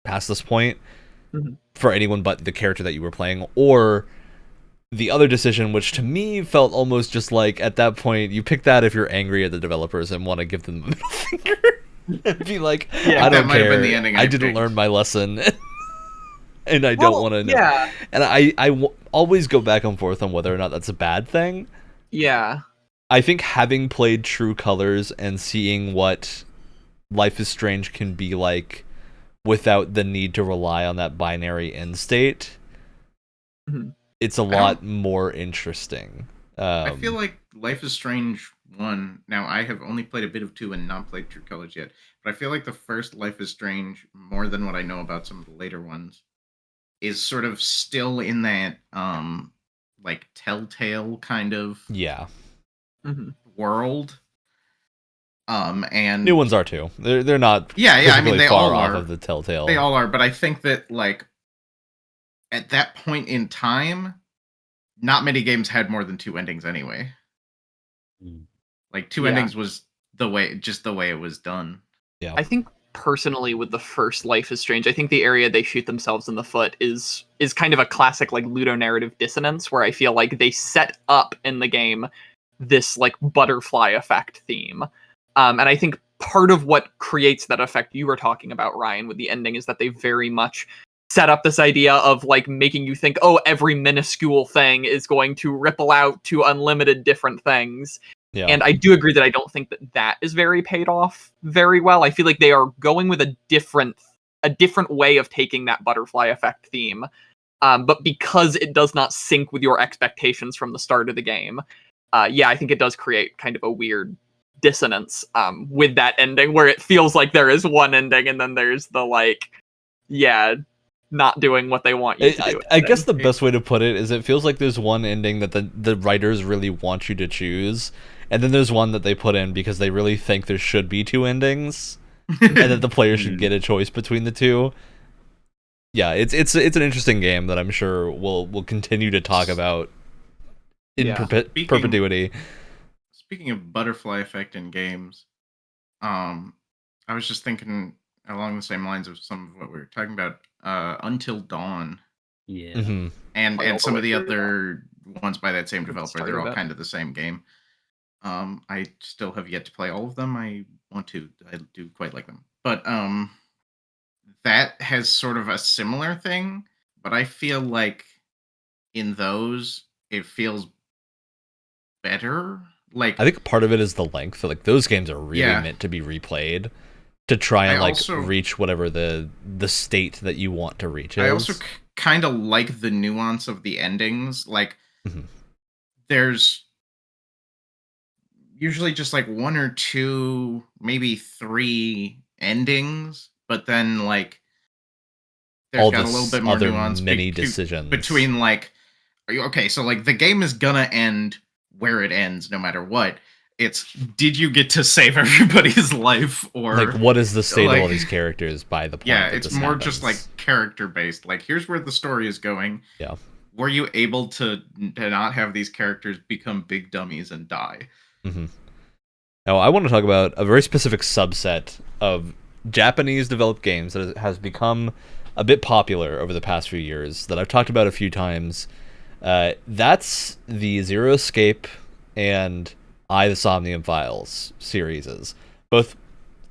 past this point for anyone but the character that you were playing, or the other decision, which to me felt almost just like, at that point, you pick that if you're angry at the developers and want to give them the middle finger. And be like, I don't care, I didn't learn my lesson, and I don't want to know. Yeah. And I always go back and forth on whether or not that's a bad thing. Yeah. I think having played True Colors and seeing what Life is Strange can be like without the need to rely on that binary end state, it's a lot more interesting. I feel like Life is Strange 1, now I have only played a bit of 2 and not played True Colors yet, but I feel like the first Life is Strange, more than what I know about some of the later ones, is sort of still in that like Telltale kind of world. And new ones are too. They're not I mean, they far all off are of the Telltale. They all are, but I think that like at that point in time, not many games had more than 2 endings anyway. Like 2 endings was the way it was done. Yeah. I think personally with the first Life is Strange, I think the area they shoot themselves in the foot is kind of a classic like ludonarrative dissonance, where I feel like they set up in the game this like butterfly effect theme. And I think part of what creates that effect you were talking about, Ryan, with the ending is that they very much set up this idea of like making you think, oh, every minuscule thing is going to ripple out to unlimited different things. Yeah. And I do agree that I don't think that is very paid off very well. I feel like they are going with a different way of taking that butterfly effect theme. But because it does not sync with your expectations from the start of the game, I think it does create kind of a weird dissonance with that ending, where it feels like there is one ending and then there's the like, not doing what they want you to do. I guess the best way to put it is it feels like there's one ending that the writers really want you to choose, and then there's one that they put in because they really think there should be 2 endings, and that the player should get a choice between the 2. Yeah, it's an interesting game that I'm sure we'll continue to talk about in perpetuity. Speaking of butterfly effect in games, I was just thinking along the same lines of some of what we were talking about. Until Dawn, and some of the other ones by that same developer, they're all kind of the same game. I still have yet to play all of them. I do quite like them, but that has sort of a similar thing, but I feel like in those it feels better. Like, I think part of it is the length. Like, those games are really meant to be replayed to try and reach whatever the state that you want to reach is. I also kind of like the nuance of the endings. Like, there's usually just like 1 or 2, maybe 3 endings, but then like there's got a little bit more nuance decisions between like, so like the game is gonna end where it ends no matter what. It's, did you get to save everybody's life, or like what is the state of all these characters by the point? It's more just like character based. Like, here's where the story is going. were you able to not have these characters become big dummies and die? Mm-hmm. Now, I want to talk about a very specific subset of Japanese-developed games that has become a bit popular over the past few years that I've talked about a few times. That's the Zero Escape and the Somnium Files series, both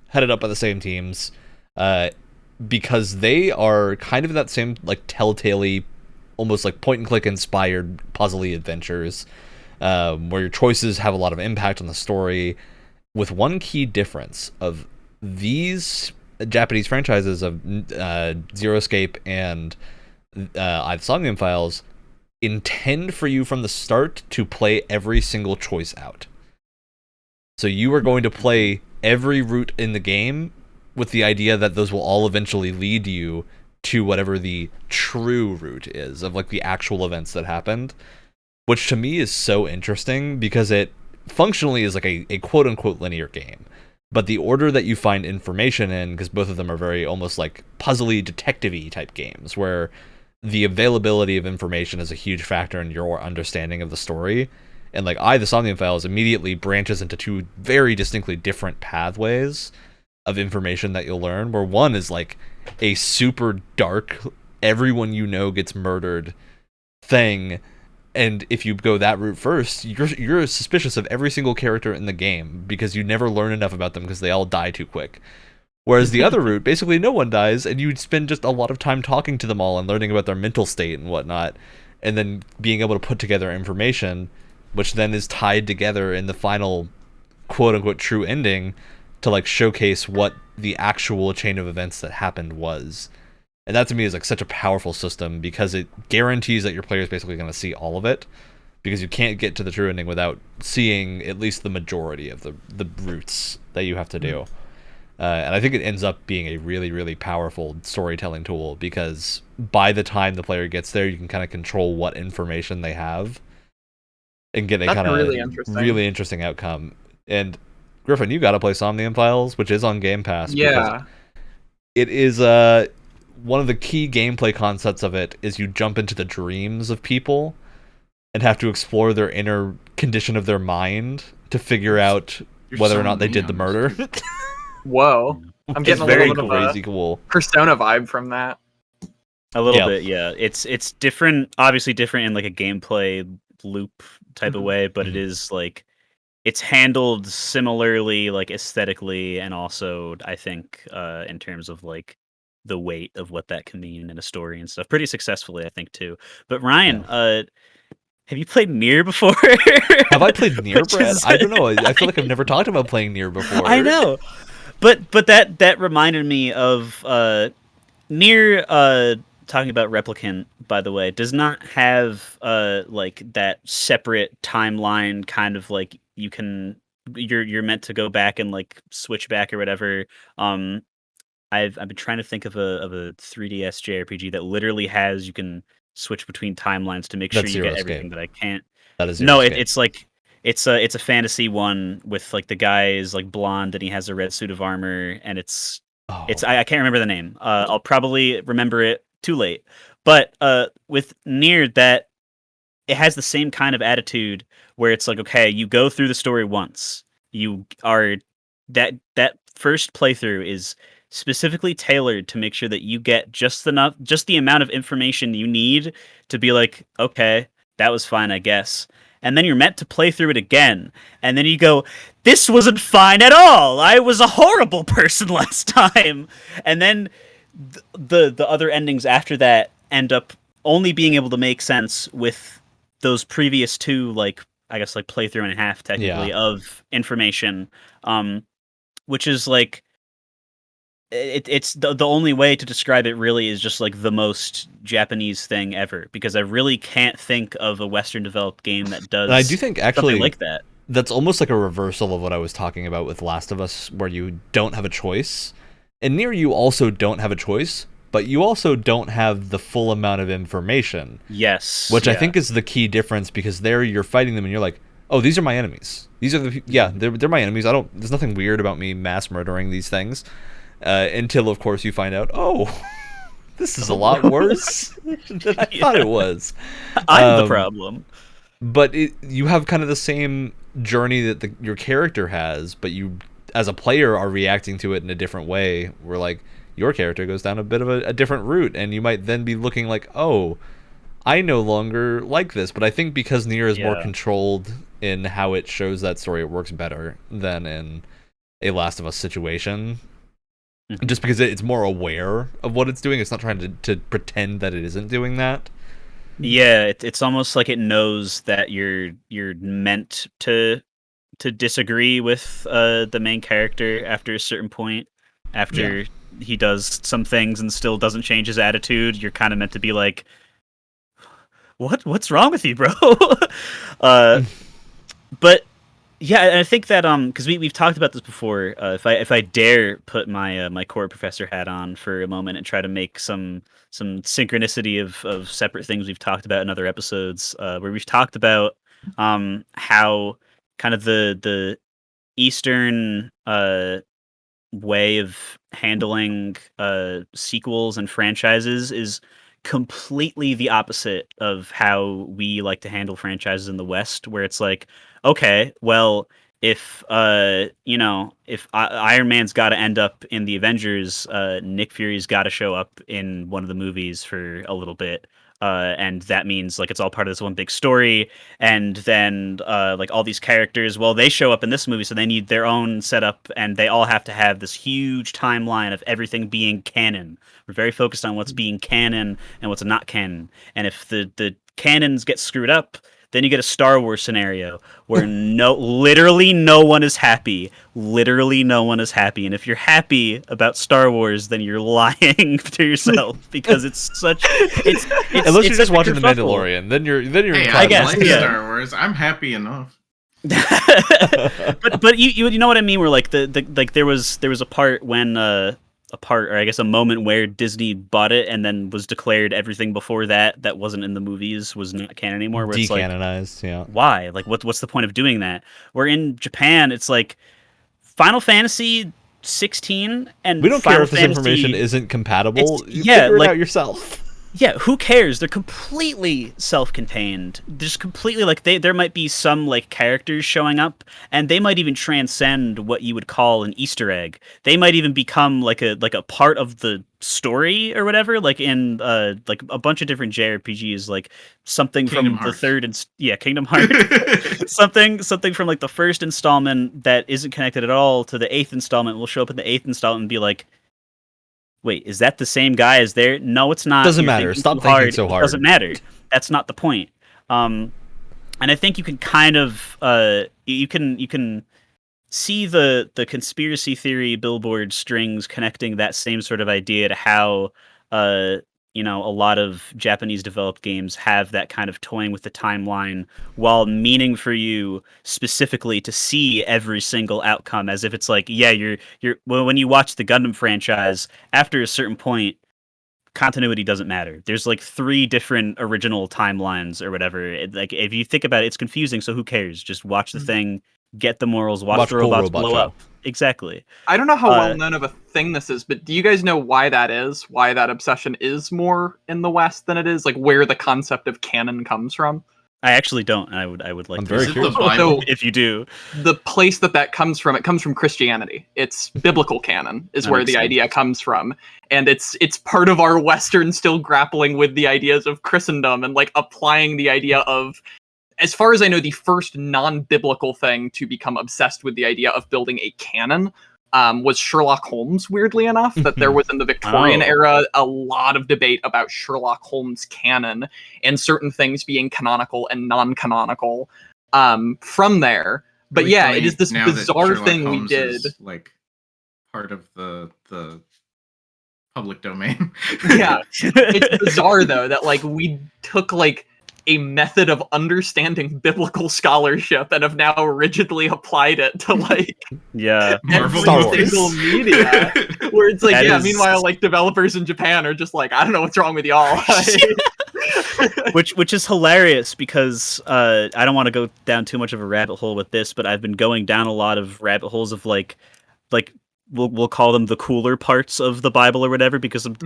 headed up by the same teams, because they are kind of in that same like telltale-y, almost like point-and-click inspired puzzle-y adventures, where your choices have a lot of impact on the story, with one key difference of these Japanese franchises of Zero Escape and the Somnium Files intend for you from the start to play every single choice out. So you are going to play every route in the game with the idea that those will all eventually lead you to whatever the true route is of like the actual events that happened, which to me is so interesting because it functionally is like a quote-unquote linear game. But the order that you find information in, because both of them are very almost like puzzly, detective-y type games, where the availability of information is a huge factor in your understanding of the story. And like the Somnium Files immediately branches into two very distinctly different pathways of information that you'll learn, where one is like a super dark, everyone you know gets murdered thing. And if you go that route first, you're suspicious of every single character in the game because you never learn enough about them because they all die too quick. Whereas the other route, basically no one dies, and you spend just a lot of time talking to them all and learning about their mental state and whatnot, and then being able to put together information, which then is tied together in the final quote-unquote true ending to like showcase what the actual chain of events that happened was. And that to me is like such a powerful system because it guarantees that your player is basically going to see all of it, because you can't get to the true ending without seeing at least the majority of the routes that you have to do. And I think it ends up being a really, really powerful storytelling tool because by the time the player gets there, you can kind of control what information they have and get a kind of really interesting outcome. And Griffin, you got to play Somnium Files, which is on Game Pass. Yeah. It is one of the key gameplay concepts of it is you jump into the dreams of people and have to explore their inner condition of their mind to figure out whether or not they did the murder. Whoa. I'm getting a little bit crazy of a cool Persona vibe from that. A little bit, yeah. It's different, obviously different in like a gameplay loop type of way, but it is like it's handled similarly, like aesthetically, and also I think in terms of like the weight of what that can mean in a story and stuff, pretty successfully, I think too. But Ryan, have you played Nier before? Have I played Nier, Brad? I don't know. I feel like I've never talked about playing Nier before. I know, but that reminded me of Nier. Talking about Replicant, by the way, does not have like that separate timeline kind of like you're meant to go back and like switch back or whatever. I've been trying to think of a 3DS JRPG that literally has you can switch between timelines to make sure you get everything that I can't. That is it's like it's a fantasy one with like the guy is like blonde and he has a red suit of armor and it's I can't remember the name. I'll probably remember it too late. But with Nier, that it has the same kind of attitude where it's like, okay, you go through the story once. You are that first playthrough is specifically tailored to make sure that you get just the amount of information you need to be like, okay, that was fine, I guess. And then you're meant to play through it again. And then you go, this wasn't fine at all. I was a horrible person last time. And then the other endings after that end up only being able to make sense with those previous two, like, I guess, like playthrough and a half technically of information, which is like, it's the only way to describe it really is just like the most Japanese thing ever, because I really can't think of a Western developed game that does. And I do think actually like that. That's almost like a reversal of what I was talking about with Last of Us, where you don't have a choice. And Nier, you also don't have a choice, but you also don't have the full amount of information. Yes. Which I think is the key difference, because there you're fighting them and you're like, oh, these are my enemies. These are they're my enemies. There's nothing weird about me mass murdering these things. Until, of course, you find out, oh, this is a lot worse than I thought it was. I'm the problem. But you have kind of the same journey that your character has, but you, as a player, are reacting to it in a different way. Where like your character goes down a bit of a different route, and you might then be looking like, oh, I no longer like this. But I think because Nier is more controlled in how it shows that story, it works better than in a Last of Us situation. Just because it's more aware of what it's doing. It's not trying to pretend that it isn't doing that. Yeah, it's almost like it knows that you're meant to disagree with the main character after a certain point. After he does some things and still doesn't change his attitude, you're kind of meant to be like, what's wrong with you, bro? But yeah, I think that because we've talked about this before. If I dare put my my core professor hat on for a moment and try to make some synchronicity of separate things we've talked about in other episodes, where we've talked about how kind of the Eastern way of handling sequels and franchises is completely the opposite of how we like to handle franchises in the West, where it's like, okay, well, if if Iron Man's got to end up in the Avengers, Nick Fury's got to show up in one of the movies for a little bit. And that means like it's all part of this one big story, and then like all these characters, well, they show up in this movie, so they need their own setup, and they all have to have this huge timeline of everything being canon. We're very focused on what's being canon and what's not canon, and if the canons get screwed up, then you get a Star Wars scenario where literally no one is happy. Literally no one is happy. And if you're happy about Star Wars, then you're lying to yourself because it's such. It's unless you're just watching The kerfuffle. Mandalorian, then you're. Hey, I guess, like yeah. Star Wars. I'm happy enough. but you know what I mean? Where like there was a part when a moment where Disney bought it and then was declared everything before that wasn't in the movies was not canon anymore. Where it's decanonized, like, why? Like, what's the point of doing that? Where in Japan, it's like Final Fantasy 16 and we don't Final care if this Fantasy, information isn't compatible. Yeah, figure it like, out yourself. Yeah, who cares? They're completely self-contained. Just completely like there might be some like characters showing up, and they might even transcend what you would call an Easter egg. They might even become like a part of the story or whatever. Like in like a bunch of different JRPGs, like something Kingdom from Hearts. the third Kingdom Hearts, something from like the first installment that isn't connected at all to the 8th installment will show up in the 8th installment and be like, wait, is that the same guy as there? No, it's not. Doesn't You're matter. thinking Stop too thinking so hard. It doesn't matter. That's not the point. And I think you can kind of you can see the conspiracy theory billboard strings connecting that same sort of idea to how a lot of Japanese developed games have that kind of toying with the timeline while meaning for you specifically to see every single outcome, as if it's like, yeah, well, when you watch the Gundam franchise, after a certain point, continuity doesn't matter. There's like 3 different original timelines or whatever. Like if you think about it, it's confusing, so who cares? Just watch the thing, get the morals, watch the Cool robots Robot blow Show. up. Exactly. I don't know how well known of a thing this is, but do you guys know why that is? Why that obsession is more in the West than it is? Like where the concept of canon comes from? I actually don't. I would like I'm to very know curious. The Bible? if you do. The place that comes from, it comes from Christianity. It's biblical canon is That where makes the sense. idea comes from. And it's part of our Western still grappling with the ideas of Christendom and like applying the idea of, as far as I know, the first non-biblical thing to become obsessed with the idea of building a canon was Sherlock Holmes, weirdly enough, that there was in the Victorian era a lot of debate about Sherlock Holmes canon and certain things being canonical and non-canonical from there. But yeah, it is this Now that bizarre Sherlock thing Holmes we did. is, like part of the public domain. Yeah, it's bizarre though that like we took like a method of understanding biblical scholarship and have now rigidly applied it to like Yeah. Marvel Star every Wars. single media. Where it's like, That yeah, is- meanwhile, like developers in Japan are just like, I don't know what's wrong with y'all. which is hilarious because I don't want to go down too much of a rabbit hole with this, but I've been going down a lot of rabbit holes of like we'll call them the cooler parts of the Bible or whatever, because I'm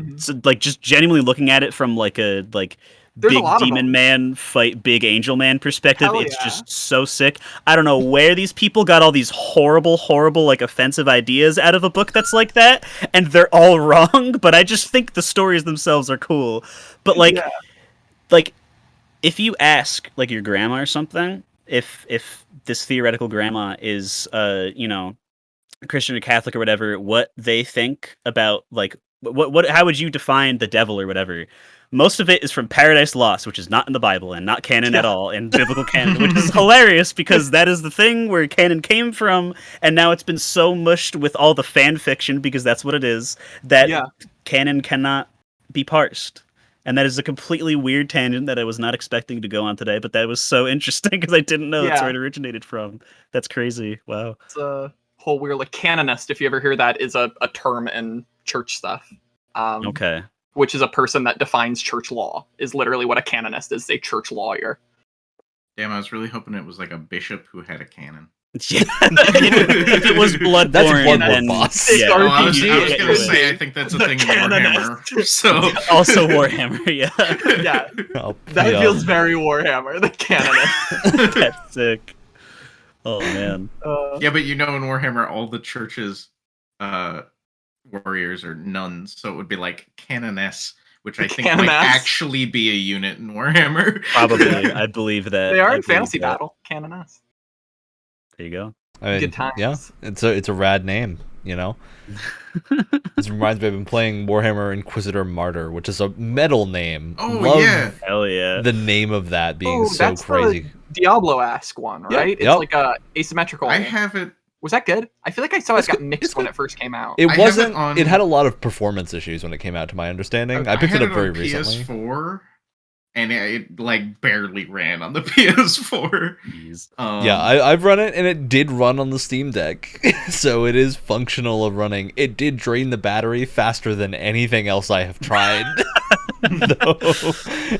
like just genuinely looking at it from like a There's a big lot of demon them. man fight big angel man perspective. Hell It's yeah. just so sick. I don't know where these people got all these horrible like offensive ideas out of a book that's like that, and they're all wrong, but I just think the stories themselves are cool. But like if you ask like your grandma or something, if this theoretical grandma is Christian or Catholic or whatever, what they think about like what how would you define the devil or whatever? Most of it is from Paradise Lost, which is not in the Bible and not canon at all in biblical canon, which is hilarious because that is the thing where canon came from, and now it's been so mushed with all the fan fiction, because that's what it is, that canon cannot be parsed. And that is a completely weird tangent that I was not expecting to go on today, but that was so interesting because I didn't know that's where it originated from. That's crazy. Wow. It's a whole weird, like, canonist, if you ever hear that, is a term in church stuff. Okay. Which is a person that defines church law, is literally what a canonist is, a church lawyer. Damn, I was really hoping it was like a bishop who had a canon. Yeah. If it was Bloodborne, that's Bloodborne, then boss. Yeah. Oh, I was RPG, gonna say, I think that's a thing in Warhammer. So also Warhammer, yeah. Yeah, Oh, that yeah. feels very Warhammer, the canonist. That's sick. Oh man. yeah, but in Warhammer, all the churches, warriors are nuns, so it would be like canoness, which I think might actually be a unit in Warhammer. Probably, I believe that. They are in Fantasy Battle, canoness. There you go. I mean, Good times. Yeah, it's a rad name, you know. This reminds me, I've been playing Warhammer Inquisitor Martyr, which is a metal name. Oh, Love yeah. Hell yeah. the name of that being so that's crazy. The Diablo-esque one, right? Yep. It's like a asymmetrical. I have it. Was that good? I feel like I saw it got mixed when it first came out. It I wasn't. have it on- It had a lot of performance issues when it came out, to my understanding. I picked had it up very on recently. PS4, and it like barely ran on the PS4. Jeez. Yeah, I've run it, and it did run on the Steam Deck, so it is functional of running. It did drain the battery faster than anything else I have tried, though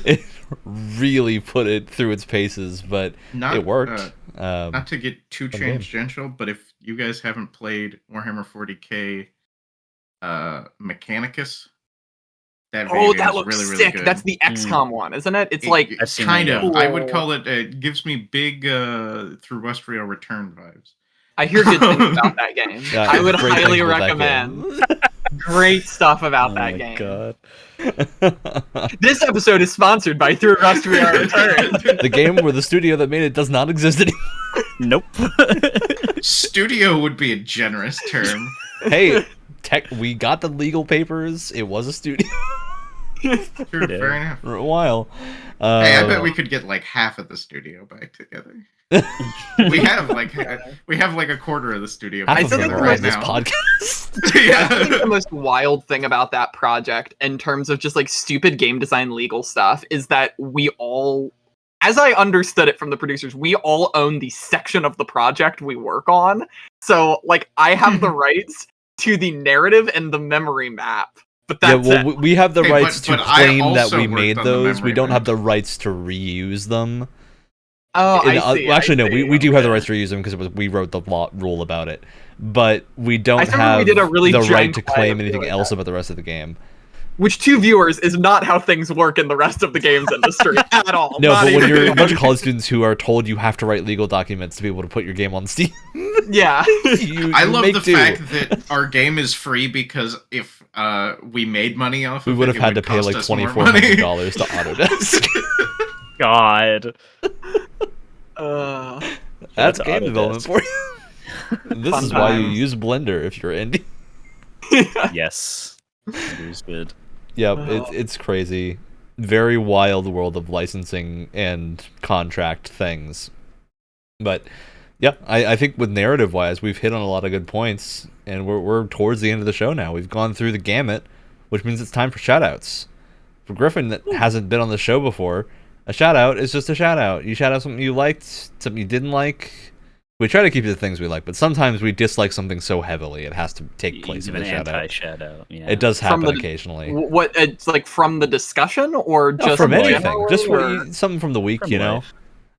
it really put it through its paces, but it worked. Not to get too game. tangential, but if you guys haven't played Warhammer 40k Mechanicus, that video that is looks really, really sick. good. That's the XCOM one, isn't it? It's like I've seen kind that, of. yeah. I would call it. It gives me big Through Westria Return vibes. I hear good things about that game. Yeah, I would great highly things about that recommend. Great stuff about that my game. God. This episode is sponsored by Through Rust We Are Returned. The game where the studio that made it does not exist anymore. Nope. Studio would be a generous term. Hey, we got the legal papers. It was a studio True, fair enough. for a while. Hey, I bet we could get like half of the studio back together. we have like a quarter of the studio Half back of still them think together are right on this now. podcast. Yeah. I think the most wild thing about that project, in terms of just like stupid game design legal stuff, is that we all, as I understood it from the producers, we all own the section of the project we work on. So, like, I have the rights to the narrative and the memory map. But that's yeah, well, it. we have the Hey, rights but to I claim that also we worked made on the those. We memory don't have map. the rights to reuse them. Oh, And, I see. well, actually, no, I see. we do have the rights to reuse them because we wrote the rule about it. But we don't I remember have we did a really the right giant to play claim of anything doing else that. about the rest of the game. Which, to viewers, is not how things work in the rest of the games industry at all. No, Not but when even you're a bunch of close. college students who are told you have to write legal documents to be able to put your game on Steam, Yeah. I love make the do. fact that our game is free because if we made money off We of would it, have it had to would pay cost like us more $2,400 money. to Autodesk. God. That's to game Autodesk. development for you. This Fun is why you times. use Blender if you're indie. Yes. It is good. Yep, it's crazy. Very wild world of licensing and contract things. But yeah, I think with narrative wise, we've hit on a lot of good points, and we're towards the end of the show now. We've gone through the gamut, which means it's time for shoutouts. For Griffin that hasn't been on the show before, a shout out is just a shout out. You shout out something you liked, something you didn't like. We try to keep it the things we like, but sometimes we dislike something so heavily it has to take place in Even the shout out. anti-shadow. Yeah. It does happen From the- occasionally. What, it's like from the discussion or No, just from anything, generally, just or- something from the week, From you know. life.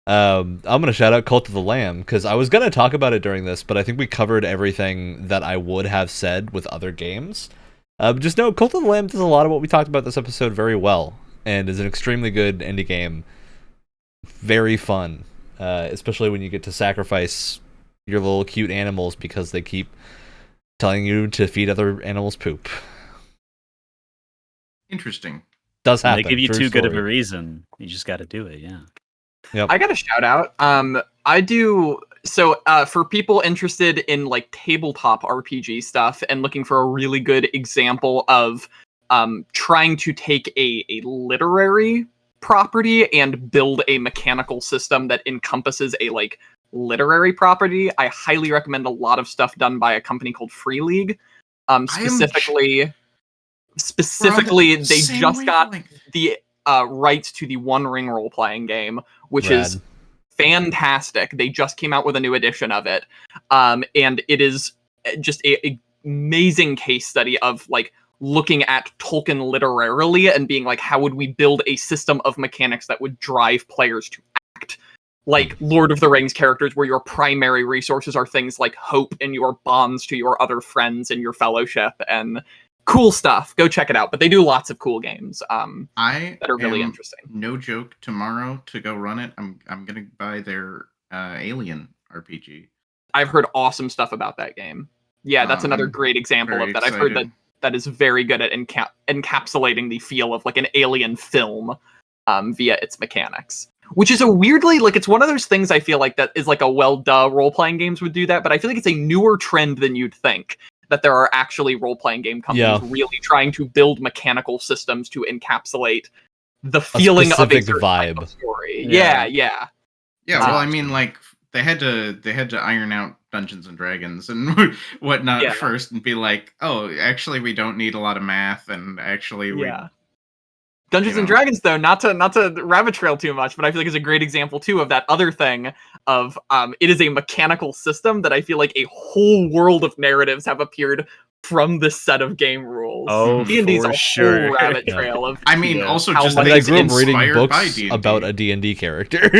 I'm gonna shout out Cult of the Lamb because I was gonna talk about it during this, but I think we covered everything that I would have said with other games. Just know Cult of the Lamb does a lot of what we talked about this episode very well, and is an extremely good indie game. Very fun, especially when you get to sacrifice your little cute animals because they keep telling you to feed other animals poop. Interesting. Does happen. They give you too good of a story. reason. You just got to do it. Yeah. Yep. I got a shout out. I do for people interested in like tabletop RPG stuff and looking for a really good example of trying to take a literary property and build a mechanical system that encompasses a like literary property. I highly recommend a lot of stuff done by a company called Free League. Specifically, they just got the rights to the One Ring role-playing game, which is fantastic. They just came out with a new edition of it, and it is just a amazing case study of like looking at Tolkien literarily and being like, how would we build a system of mechanics that would drive players to act like Lord of the Rings characters, where your primary resources are things like hope and your bonds to your other friends and your fellowship and cool stuff. Go check it out. But they do lots of cool games that are really interesting. No joke, tomorrow to go run it, I'm gonna buy their Alien RPG. I've heard awesome stuff about that game. Yeah, that's another great example of that. Excited. I've heard that is very good at encapsulating the feel of like an alien film via its mechanics. Which is a weirdly, like, it's one of those things I feel like that is like a role-playing games would do that, but I feel like it's a newer trend than you'd think. That there are actually role-playing game companies really trying to build mechanical systems to encapsulate the feeling of a certain vibe type of story. Yeah, well, I mean, like, they had to iron out Dungeons and Dragons and whatnot first and be like, oh, actually, we don't need a lot of math, and actually, Dungeons and Dragons, though, not to rabbit trail too much, but I feel like it's a great example too of that other thing of it is a mechanical system that I feel like a whole world of narratives have appeared from this set of game rules. Oh, D&D's for a sure. whole rabbit trail of. I mean, also how just much I grew up reading inspired by books D&D. about a D&D character.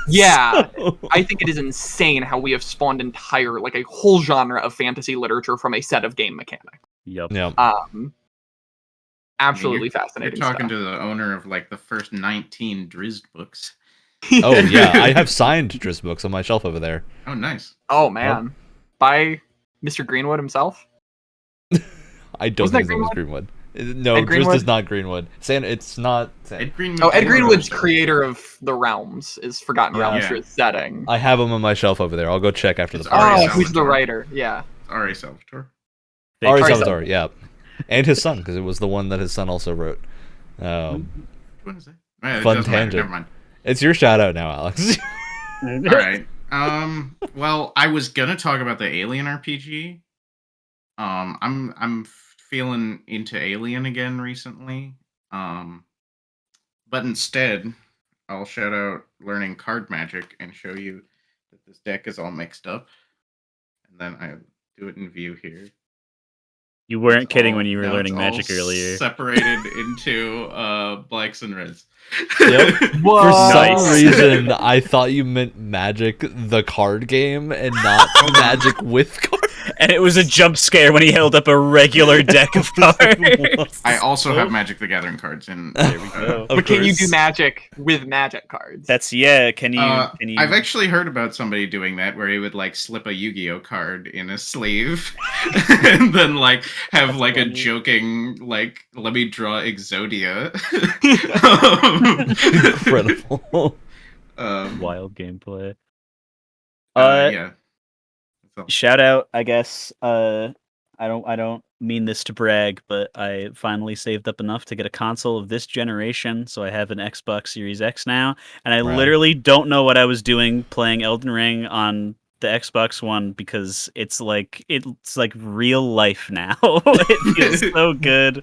Yeah, I think it is insane how we have spawned like a whole genre of fantasy literature from a set of game mechanics. Yep. Absolutely fascinating. You're talking stuff. to the owner of like the first 19 Drizzt books. Oh yeah, I have signed Drizzt books on my shelf over there. Oh, nice. Oh man, by Mr. Greenwood himself. I don't think his name was Greenwood. No, Drizzt is not Greenwood. It's not. Ed Greenwood. Oh, Ed Greenwood's creator of the Realms is Forgotten Realms for its setting. I have him on my shelf over there. I'll go check after the It's Ari Oh, who's the Salvatore. writer? Yeah. Ari Salvatore. Ari Ari Salvatore, yeah. And his son, because it was the one that his son also wrote. What is it? It Fun doesn't matter, tangent. Never mind. It's your shout out now, Alex. All right. Well, I was gonna talk about the Alien RPG. I'm feeling into Alien again recently. But instead, I'll shout out learning card magic and show you that this deck is all mixed up. And then I do it in view here. You weren't It's kidding all- when you were now learning it's all magic earlier. Separated into blacks and reds. Yep. Whoa. For some Nice. reason, I thought you meant Magic the card game and not Magic with cards. And it was a jump scare when he held up a regular deck of cards. I also have Magic the Gathering cards, and There we go. Of But can you course. do magic with magic cards? Can you? Can you? I've actually heard about somebody doing that, where he would like slip a Yu-Gi-Oh card in a sleeve, and then like have like a joking like, "Let me draw Exodia." Incredible. Wild gameplay. Yeah. So, Shout out, I guess. I don't mean this to brag, but I finally saved up enough to get a console of this generation, so I have an Xbox Series X now, and I Right. literally don't know what I was doing playing Elden Ring on the Xbox One because it's like real life now. It feels so good.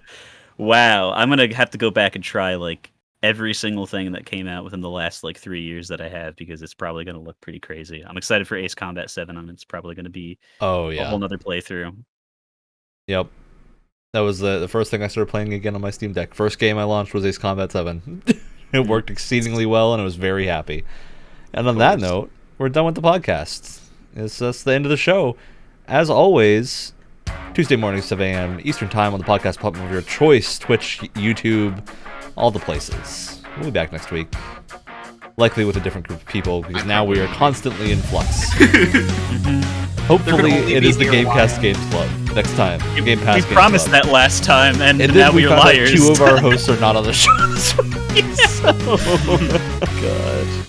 Wow, I'm gonna have to go back and try like every single thing that came out within the last like 3 years that I have because it's probably gonna look pretty crazy. I'm excited for Ace Combat 7, and it's probably gonna be Oh a yeah. whole nother playthrough. Yep. That was the first thing I started playing again on my Steam Deck. First game I launched was Ace Combat 7. It worked exceedingly well, and I was very happy. And on that note, we're done with the podcast. That's the end of the show. As always, Tuesday mornings, 7 a.m. Eastern Time on the podcast platform of your choice, Twitch, YouTube, all the places. We'll be back next week. Likely with a different group of people, because now we are constantly in flux. Hopefully, it is the Gamecast Games Club next time. Game Pass we Games promised Club. that last time, and And now then we we're found out liars. 2 of our hosts are not on the show this week. So, God.